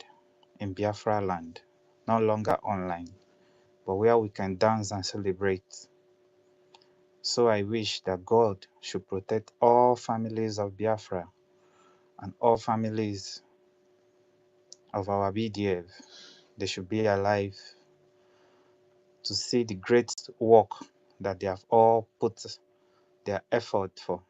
in Biafra land, no longer online, but where we can dance and celebrate. So I wish that God should protect all families of Biafra and all families of our BDF. They should be alive to see the great work that they have all put their effort for.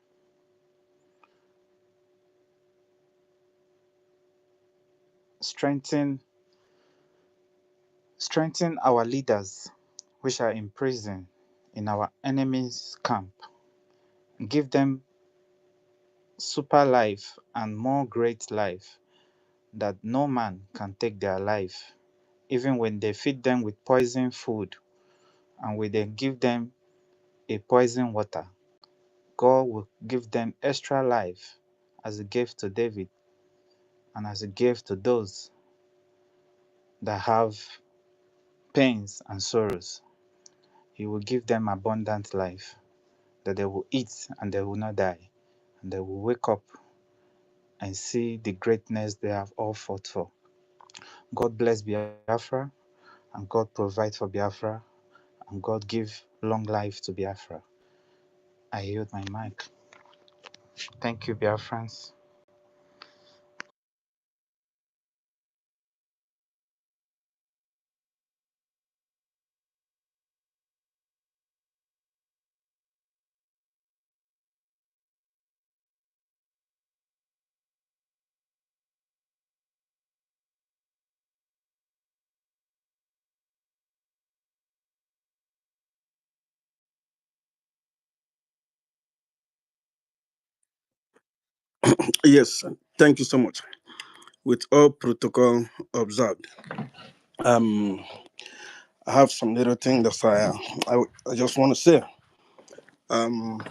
Strengthen our leaders which are in prison in our enemies' camp. Give them super life and more great life that no man can take their life, even when they feed them with poison food and when they give them a poison water. God will give them extra life as he gave to David and as he gave to those that have pains and sorrows. He will give them abundant life, that they will eat and they will not die, and they will wake up and see the greatness they have all fought for. God bless Biafra, and God provide for Biafra, and God give long life to Biafra. I yield my mic. Thank you, Biafrans. Yes, thank you so much. With all protocol observed, um, I have some little thing that I just want to say.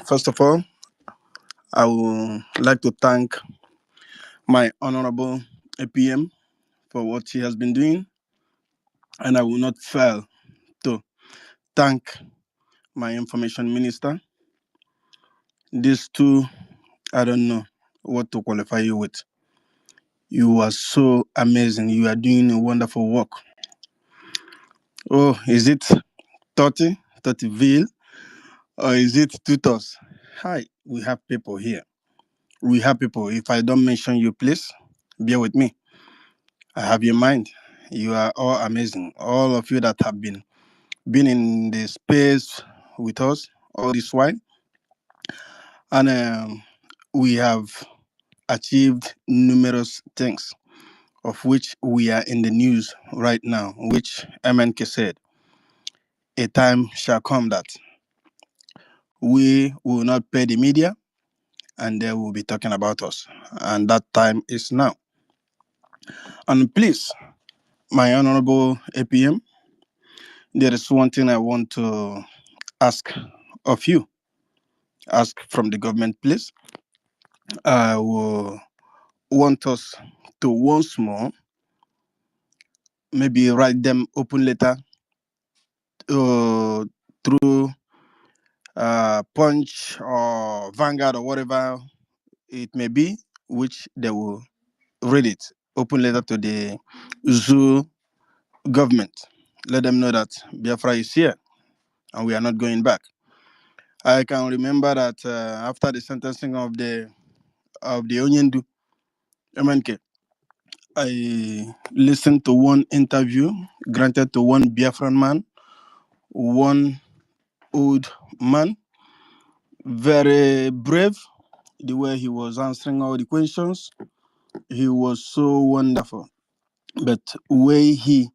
First of all, I would like to thank my honorable APM for what he has been doing, and I will not fail to thank my information minister. These two, I don't know what to qualify you with. You are so amazing. You are doing a wonderful work. Oh, is it 30 veil, or is it tutors? Hi, we have people here. We have people. If I don't mention you, please bear with me. I have your mind. You are all amazing. All of you that have been in the space with us all this while, and we have achieved numerous things, of which we are in the news right now. Which MNK said, a time shall come that we will not pay the media, and they will be talking about us, and that time is now. And please, my honorable APM, there is one thing I want to ask of you. Ask from the government, please. I will want us to once more maybe write them open letter through Punch or Vanguard or whatever it may be, which they will read it. Open letter to the zoo government. Let them know that Biafra is here and we are not going back. I can remember that after the sentencing of the Onyendu MNK, I listened to one interview granted to one Biafran man, one old man, very brave. The way he was answering all the questions, he was so wonderful. But where he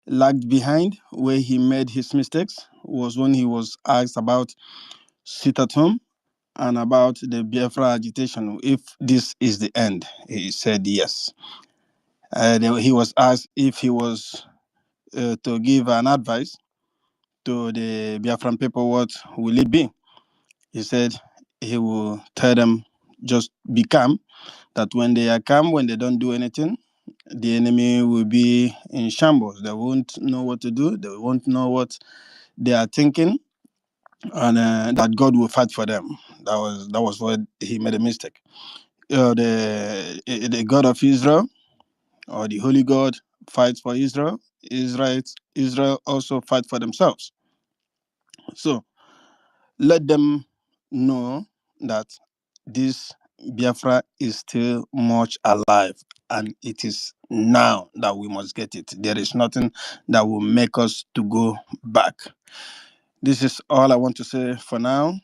lagged behind, where he made his mistakes, was when he was asked about sit at home and about the Biafra agitation. If this is the end, he said yes. He was asked if he was to give an advice to the Biafran people, what will it be? He said he will tell them just be calm, that when they are calm, when they don't do anything, the enemy will be in shambles. They won't know what to do. They won't know what they are thinking, and that God will fight for them. That was where he made a mistake. The God of Israel, or the Holy God, fights for Israel. Israel also fight for themselves. So let them know that this Biafra is still much alive, and it is now that we must get it. There is nothing that will make us to go back. This is all I want to say for now.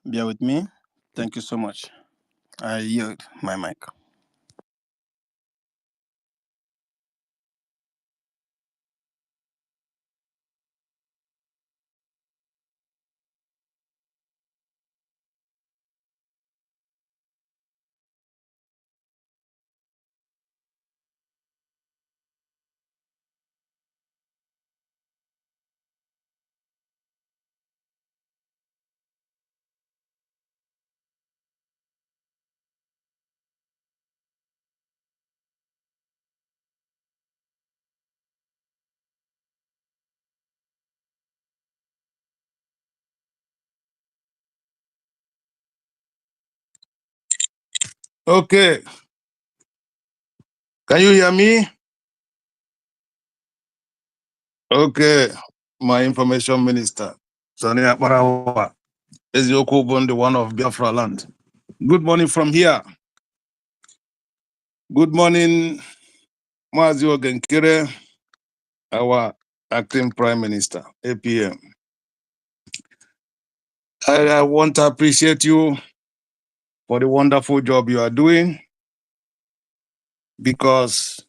Bear with me. Thank you so much. I yield my mic. Okay, can you hear me? Okay, my information minister, Sani Akparawa, Eziokwu Bondi, one of Biafra land. Good morning from here. Good morning, Mazi Ogenkere, our acting prime minister, APM. I want to appreciate you for the wonderful job you are doing, because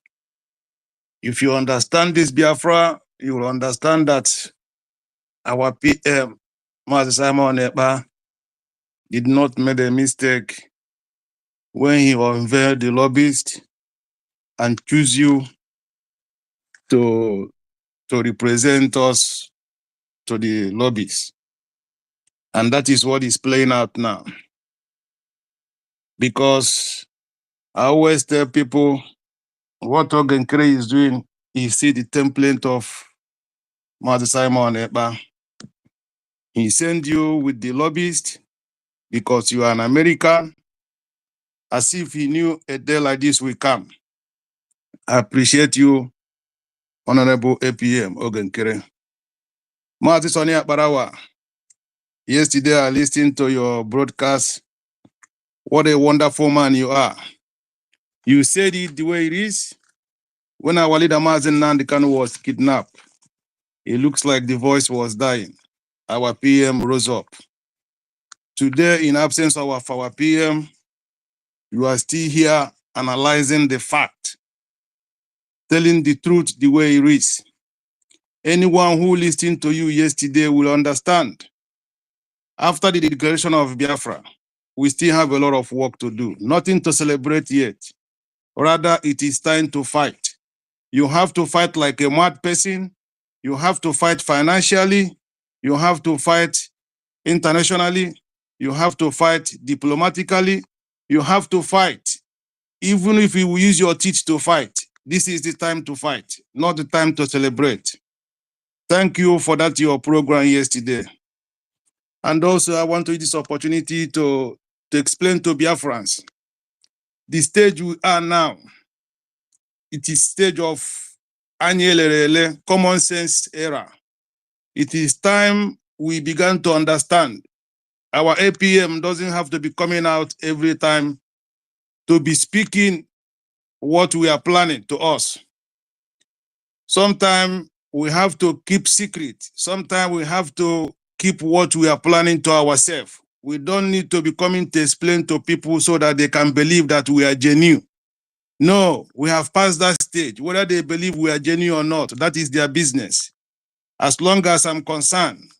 if you understand this Biafra, you will understand that our PM, Mazi Simon Ekpa, did not make a mistake when he unveiled the lobbyist and choose you to represent us to the lobbies. And that is what is playing out now. Because I always tell people what Ogenkere is doing is see the template of Master Simon Ekpa. He sent you with the lobbyist because you are an American, as if he knew a day like this will come. I appreciate you, Honorable APM Ogenkere. Master Sonny Akbarawa, yesterday I listened to your broadcast. What a wonderful man you are. You said it the way it is. When our leader Mazen Nandekan was kidnapped, it looks like the voice was dying. Our PM rose up. Today, in absence of our PM, you are still here analyzing the fact, telling the truth the way it is. Anyone who listened to you yesterday will understand. After the declaration of Biafra, we still have a lot of work to do. Nothing to celebrate yet. Rather, it is time to fight. You have to fight like a mad person. You have to fight financially. You have to fight internationally. You have to fight diplomatically. You have to fight. Even if you use your teeth to fight, this is the time to fight, not the time to celebrate. Thank you for that, your program yesterday. And also, I want to use this opportunity to explain to Biafrans the stage we are now. It is stage of Anyelele, common sense era. It is time we began to understand our APM doesn't have to be coming out every time to be speaking what we are planning to us. Sometimes we have to keep secret. Sometimes we have to keep what we are planning to ourselves. We don't need to be coming to explain to people so that they can believe that we are genuine. No, we have passed that stage. Whether they believe we are genuine or not, that is their business. As long as I'm concerned,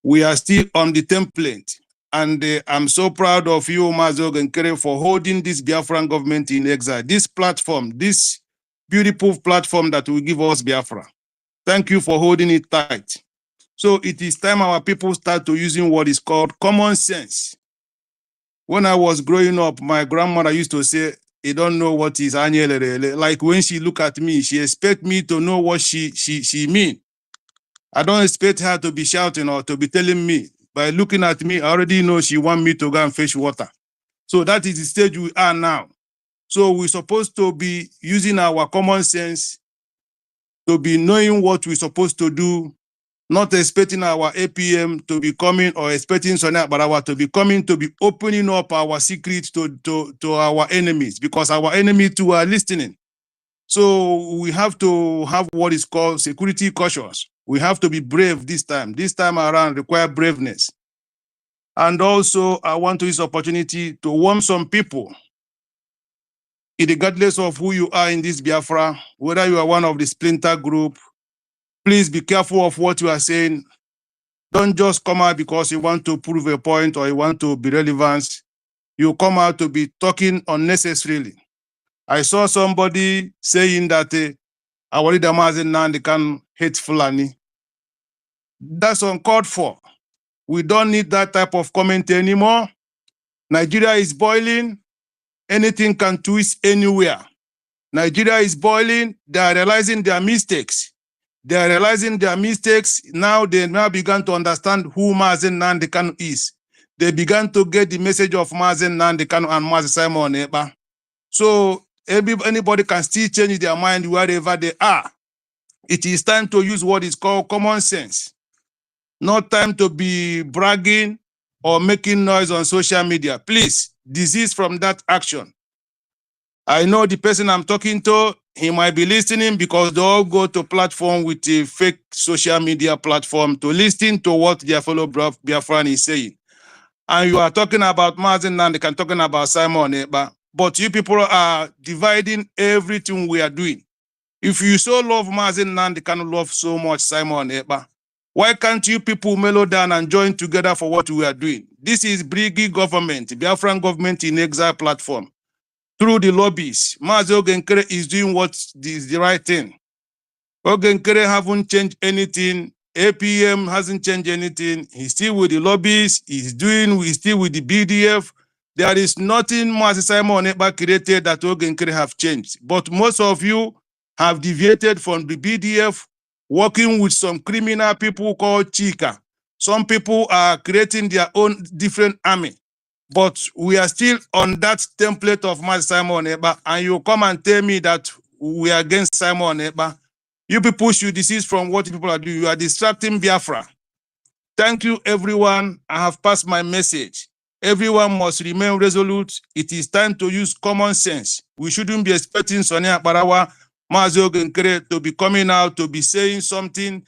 we are still on the template. And I'm so proud of you, Mazo Genkere, for holding this Biafran government in exile. This platform, this beautiful platform that will give us Biafra. Thank you for holding it tight. So it is time our people start to using what is called common sense. When I was growing up, my grandmother used to say, "You don't know what is Anyelele." Like when she look at me, she expect me to know what she mean. I don't expect her to be shouting or to be telling me. By looking at me, I already know she want me to go and fetch water. So that is the stage we are now. So we're supposed to be using our common sense to be knowing what we're supposed to do, not expecting our APM to be coming or expecting Sonia Barawa to be coming to be opening up our secrets to our enemies, because our enemies too are listening. So we have to have what is called security cautious. We have to be brave this time. This time around require braveness. And also, I want to use opportunity to warn some people, regardless of who you are in this Biafra, whether you are one of the splinter group, please be careful of what you are saying. Don't just come out because you want to prove a point or you want to be relevant. You come out to be talking unnecessarily. I saw somebody saying that our leader Mazen Nandi can hate Fulani. That's uncalled for. We don't need that type of comment anymore. Nigeria is boiling. Anything can twist anywhere. Nigeria is boiling. They are realizing their mistakes. They are realizing their mistakes. Now they began to understand who Mazen Nandi Kanu is. They began to get the message of Mazen Nandi Kanu and Mazen Simon Ekpa. So anybody can still change their mind wherever they are. It is time to use what is called common sense. Not time to be bragging or making noise on social media. Please, desist from that action. I know the person I'm talking to, he might be listening because they all go to platform with a fake social media platform to listen to what their fellow Biafran is saying. And you are talking about Mazen and they can talking about Simon Ekpa, but you people are dividing everything we are doing. If you so love Mazen Nandi can love so much Simon Ekpa, why can't you people mellow down and join together for what we are doing? This is Brgie government, Biafran government in exile platform. through the lobbies. Mazi Ogenkere is doing what is the right thing. Ogenkere haven't changed anything. APM hasn't changed anything. He's still with the lobbies. He's still with the BDF. There is nothing Mazi Simon Ekpa created that Ogenkere have changed. But most of you have deviated from the BDF, working with some criminal people called Chika. Some people are creating their own different army. But we are still on that template of Mazi Simon Ekpa, and you come and tell me that we are against Simon Ekpa. You people should desist from what people are doing. You are distracting Biafra. Thank you, everyone. I have passed my message. Everyone must remain resolute. It is time to use common sense. We shouldn't be expecting Sonia Barawa, Mazi Ogenkere to be coming out to be saying something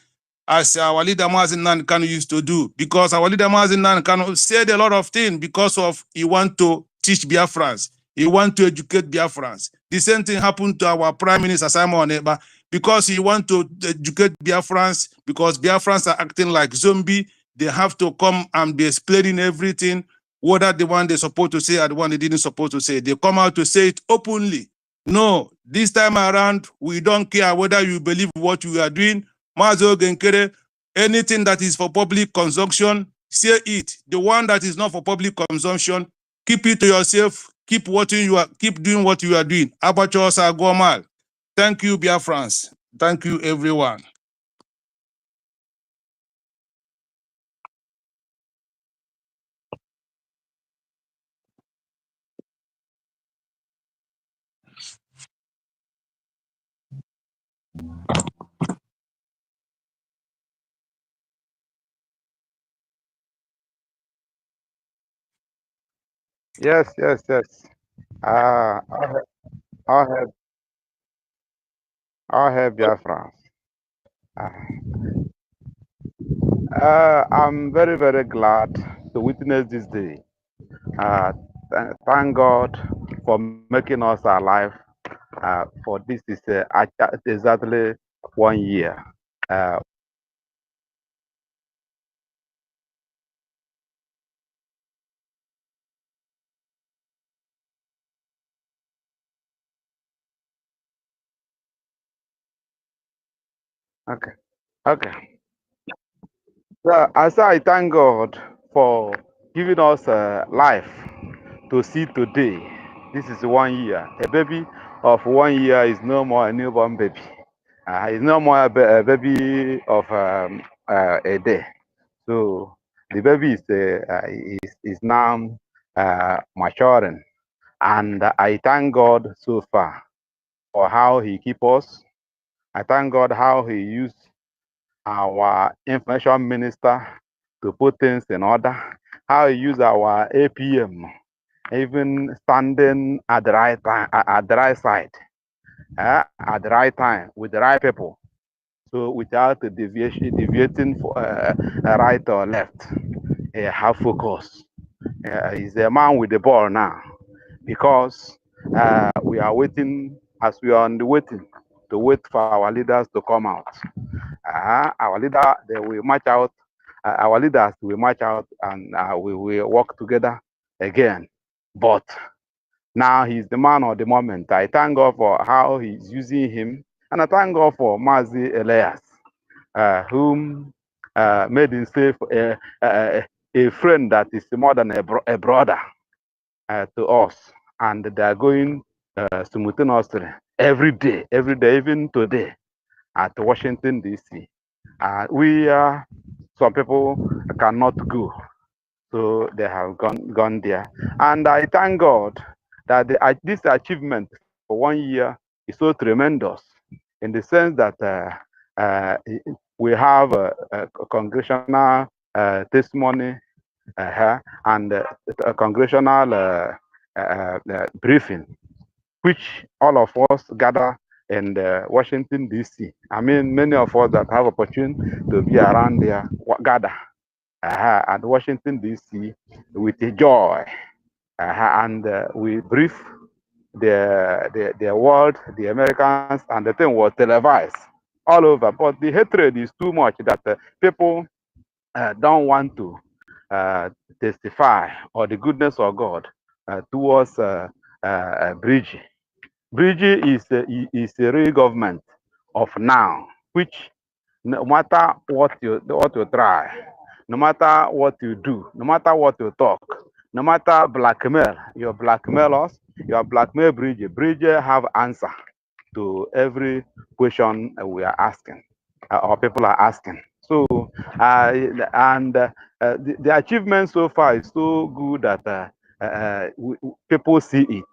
as our leader Mazi Kanu used to do, because our leader Mazi Kanu said a lot of things because of he want to teach Biafrans. He want to educate Biafrans. The same thing happened to our Prime Minister Simon Ekpa, because he want to educate Biafrans, because Biafrans are acting like zombie. They have to come and be explaining everything, whether the one they're supposed to say or the one they didn't supposed to say. They come out to say it openly. No, this time around, we don't care whether you believe what we are doing. Mazi Ogenkere, anything that is for public consumption, say it. The one that is not for public consumption, keep it to yourself. Keep doing what you are doing. Abachos Agomal. Thank you, Biafrans. Thank you, everyone. Yes, yes, yes. Uh, I'll have, I'll have Biafra. I'm very, very glad to witness this day. Thank God for making us alive. For this is exactly 1 year. Uh, okay, okay. So I thank God for giving us life to see today. This is 1 year. A baby of 1 year is no more a newborn baby. It's no more a baby of a day. So the baby is now maturing, and I thank God so far for how He keep us. I thank God how He used our information minister to put things in order. How He used our APM, even standing at the right time, at the right side, at the right time with the right people. So without deviating for right or left, have focus. He's a man with the ball now, because we are waiting, as we are on the waiting to wait for our leaders to come out. Our leader, they will march out. Our leaders will march out, and we will work together again. But now he's the man of the moment. I thank God for how He's using him, and I thank God for Mazi Elias, whom made himself a friend that is more than a brother to us, and they are going simultaneously every day, even today at Washington D.C. Some people cannot go, so they have gone there, and I thank God that this achievement for 1 year is so tremendous, in the sense that we have a congressional testimony and a congressional briefing, which all of us gather in Washington, D.C. I mean, many of us that have opportunity to be around there gather at Washington, D.C. with joy, and we brief the world, the Americans, and the thing was televised all over. But the hatred is too much that people don't want to uh, testify or the goodness of God towards Brgie. Brgie is a real government of now, which no matter what you try, no matter what you do, no matter what you talk, no matter blackmail, you blackmail us, you blackmail Brgie. Brgie have answer to every question we are asking, or people are asking. So, the achievement so far is so good that people see it.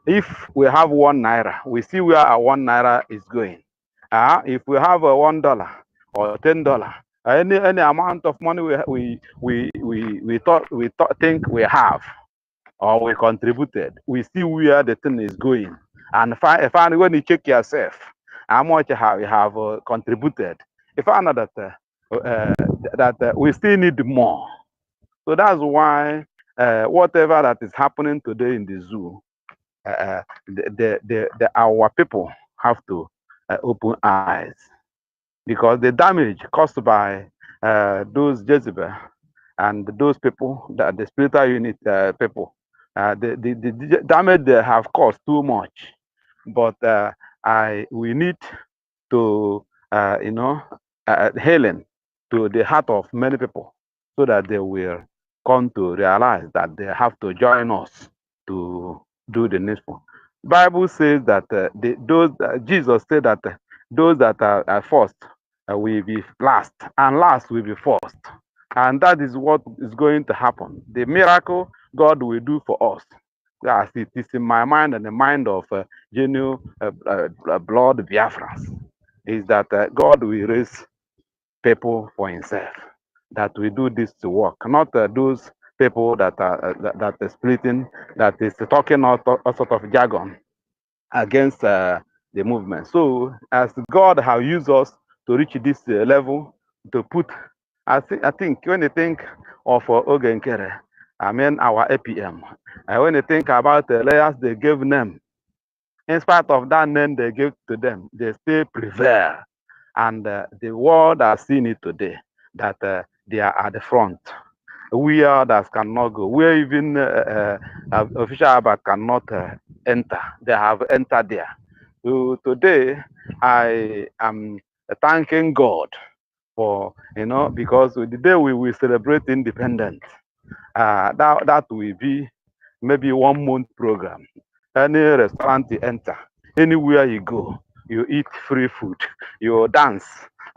If we have 1 naira, we see where our 1 naira is going. If we have a $1 or $10, any amount of money we think we have or we contributed, we see where the thing is going. And finally, when you check yourself, how much you have contributed, you find out that we still need more. So that's why whatever that is happening today in the zoo, our people have to open eyes, because the damage caused by those Jezebel and those people, the spiritual unit people, the damage they have caused too much. But we need to, healing to the heart of many people, so that they will come to realize that they have to join us to do the needful. Bible says that Jesus said that those that are first will be last, and last will be first. And that is what is going to happen. The miracle God will do for us, as it is in my mind and the mind of genuine blood Biafrans, is that God will raise people for himself, that we do this to work, not those people that are splitting, that is talking all sort of jargon against the movement. So as God has used us to reach this level, to put, I think when you think of Ogenkere, I mean our APM, when you think about the layers they gave them, in spite of that name they gave to them, they still prevail. And the world has seen it today, that they are at the front. We others cannot go. Where even official Abba cannot enter. They have entered there. So today, I am thanking God for, because the day we will celebrate independence, that will be maybe 1 month program. Any restaurant you enter, anywhere you go, you eat free food, you dance,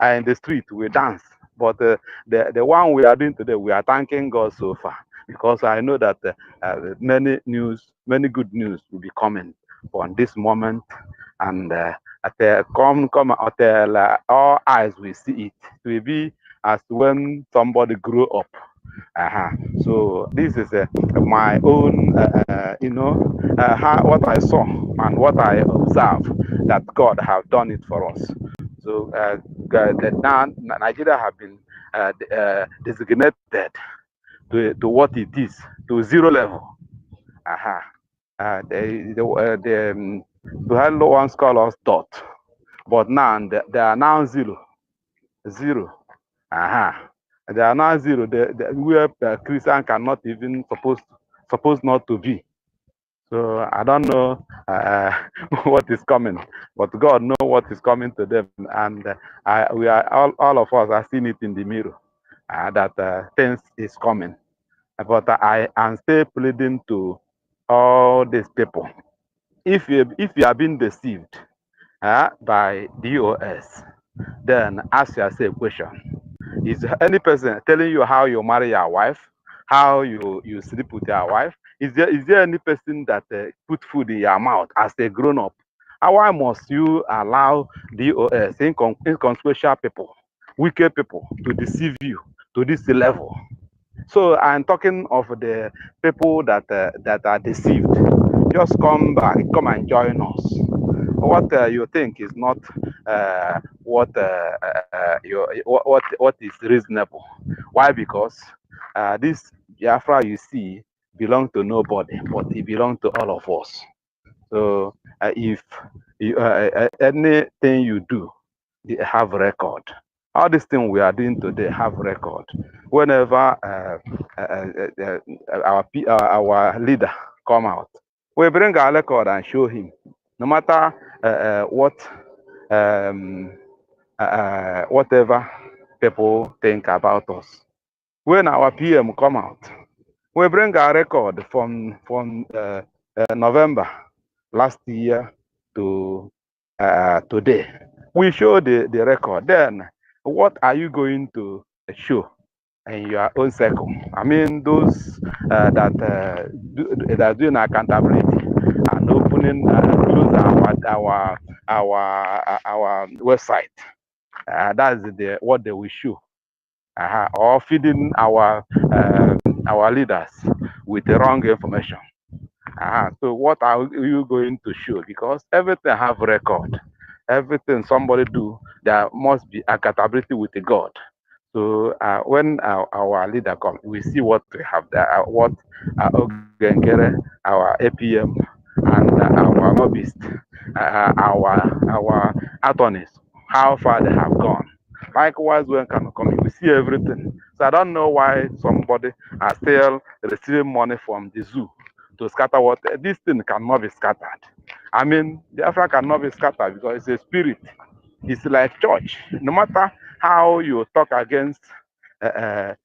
and in the street we dance. But the one we are doing today, we are thanking God so far, because I know that many good news will be coming on this moment, and come until all eyes will see it. It will be as when somebody grew up. So this is my own, what I saw and what I observed, that God have done it for us. So now Nigeria have been designated to what it is, to zero level. The hello ones call us dot, but now they are now zero. They are now zero. Where Christian cannot even supposed not to be. So I don't know what is coming, but God knows what is coming to them, and we are all of us are seeing it in the mirror that things is coming. But I am still pleading to all these people. If you have been deceived by DOS, then ask yourself a question. Is any person telling you how you marry your wife, how you sleep with your wife? Is there any person that put food in your mouth as a grown up? Why must you allow DOS, inconsequential people, wicked people, to deceive you to this level? So I'm talking of the people that are deceived. Just come back, come and join us. What you think is not what is reasonable. Why? Because this Biafra you see belong to nobody, but it belongs to all of us. So if anything you do, they have record. All these things we are doing today have record. Whenever our leader come out, We bring our record and show him, no matter what, whatever people think about us. When our PM come out, we bring our record from November last year to today. We show the record. Then, what are you going to show in your own circle? I mean, those that are doing accountability and opening close our website. That's what they will show. Or feeding our leaders with the wrong information. So what are you going to show? Because everything have record. Everything somebody do, there must be accountability with the God. So when our leader comes, we see what we have there, what Ogenkere, our APM, and our lobbyist, our attorneys, how far they have gone. Likewise, when can come, we see everything. So I don't know why somebody are still receiving money from the zoo to scatter what this thing cannot be scattered. I mean, Biafra cannot be scattered because it's a spirit. It's like church. No matter how you talk against a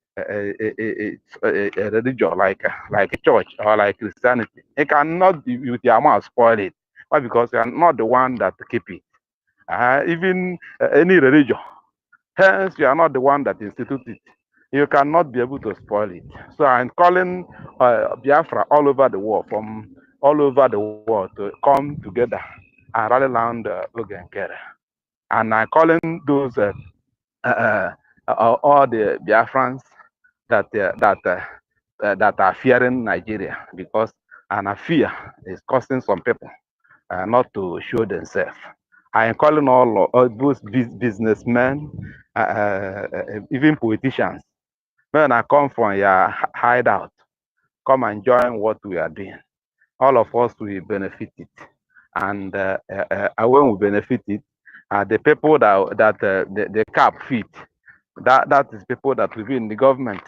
religion like a church or like Christianity, it cannot be with your mouth spoil it. Why? Because you are not the one that keep it. Even any religion, hence you are not the one that instituted it. You cannot be able to spoil it. So I'm calling Biafra all over the world, from all over the world, to come together and rally around Ogenkere. And I'm calling those all the Biafrans that are fearing Nigeria, because and a fear is causing some people not to show themselves. I am calling all those businessmen, even politicians, when I come from your hideout, come and join what we are doing. All of us will benefit it, and when we benefit it, the people that the cap fit, that is people that will be in the government.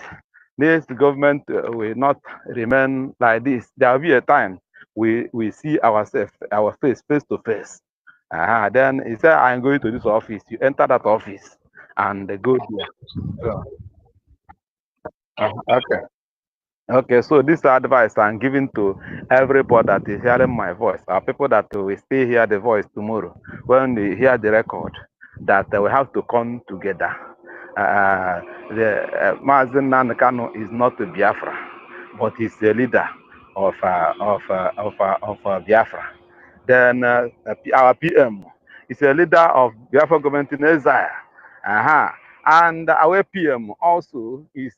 This government will not remain like this. There will be a time we see ourselves, our face to face. Then he said, I'm going to this office. You enter that office and go there. Okay. Okay, so this advice I'm giving to everybody that is hearing my voice, or people that will still hear the voice tomorrow, when they hear the record, that we have to come together. Mazen Nanakano is not a Biafra, but he's a leader of Biafra. Then our PM is a leader of Biafra government in exile. And our PM also is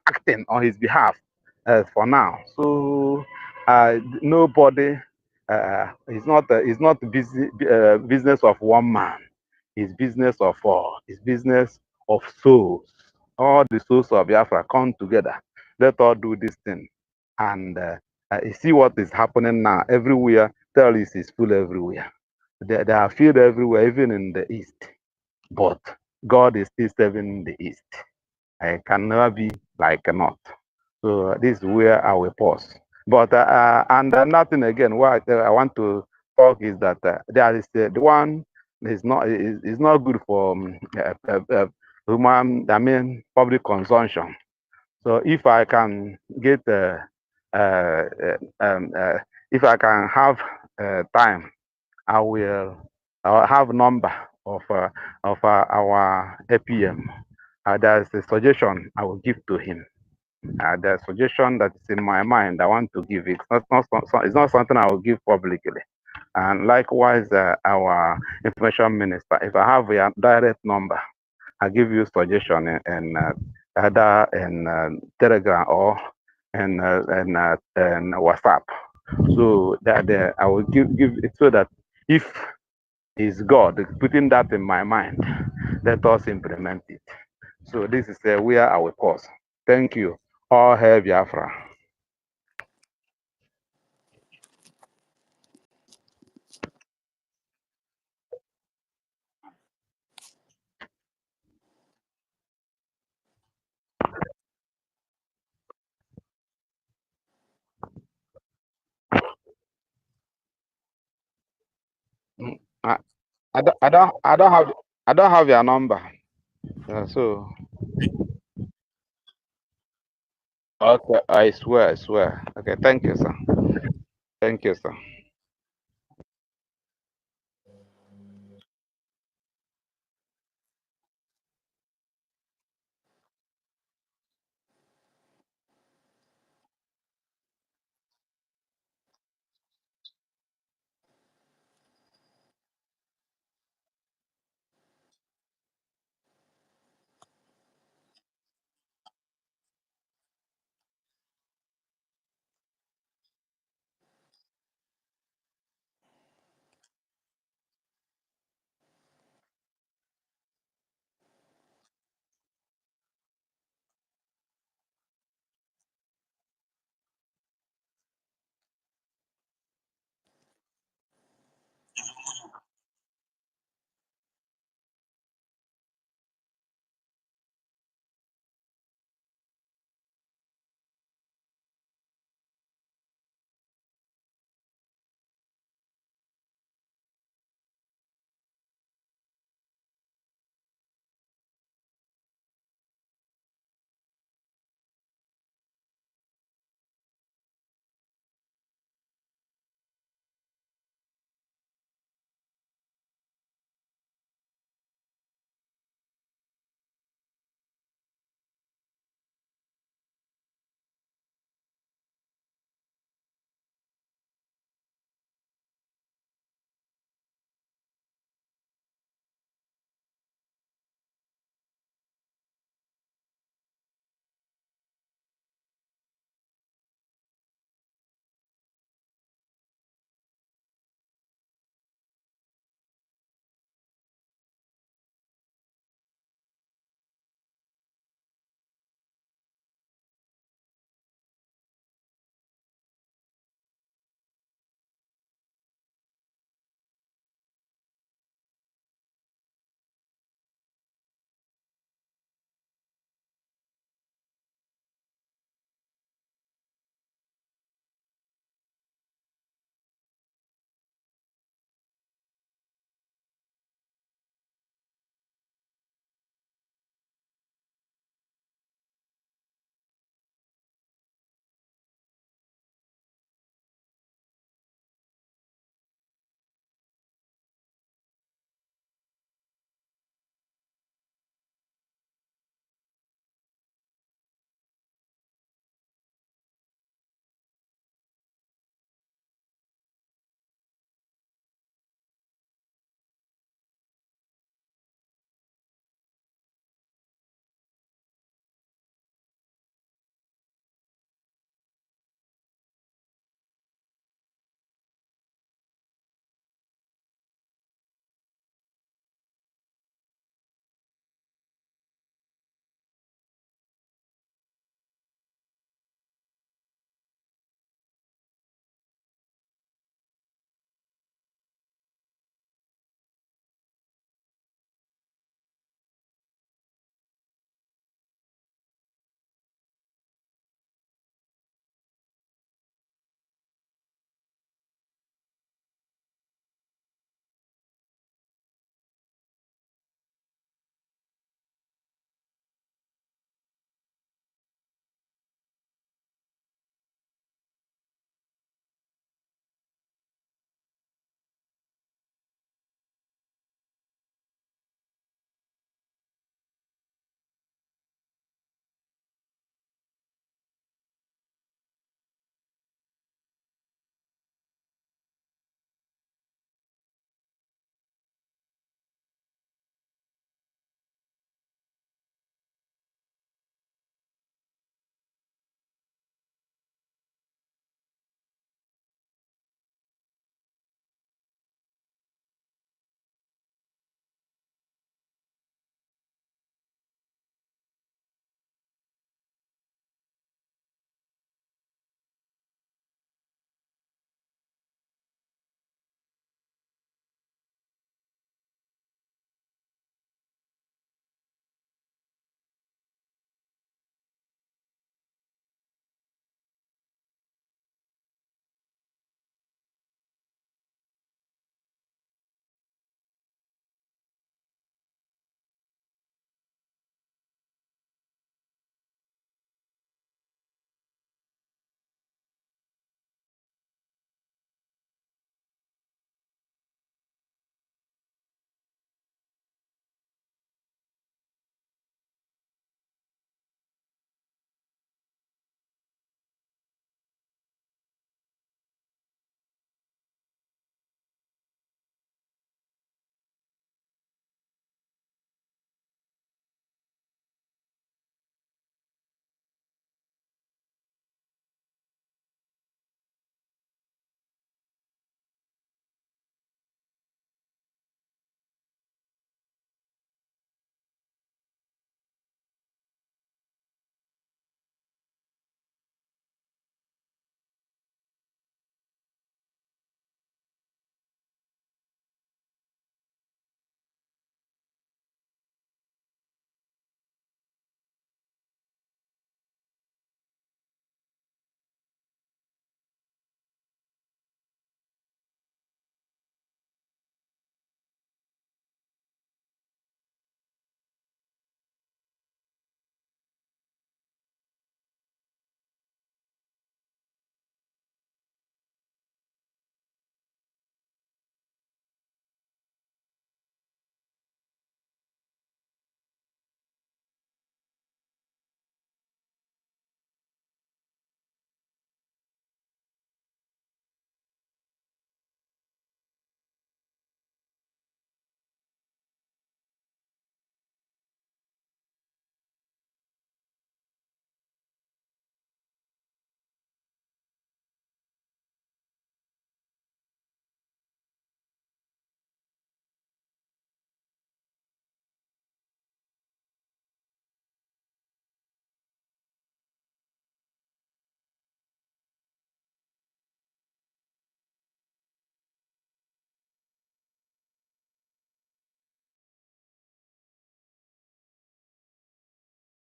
acting on his behalf for now. So nobody is not busy business of one man. It's business of all. It's business of souls. All the souls of Biafra come together. Let us do this thing. And you see what is happening now everywhere. Terrorists is full everywhere. They are filled everywhere, even in the east. But God is still serving the east. I can never be like a north. So this is where I will pause. But nothing again. What I want to talk is that there is the one is not good for human. I mean public consumption. So if I can get if I can have time, I'll have number of our APM. There's a suggestion I will give to him. The suggestion that is in my mind, I want to give it. It's not something I will give publicly. And likewise, our information minister, if I have a direct number, I give you suggestion in either in Telegram or in WhatsApp. So that I will give it, so that if is God putting that in my mind, let us implement it. So this is where I will pause. Thank you. All hail Biafra. I, I don't have your number. So okay, I swear. Okay, thank you, sir. Thank you, sir.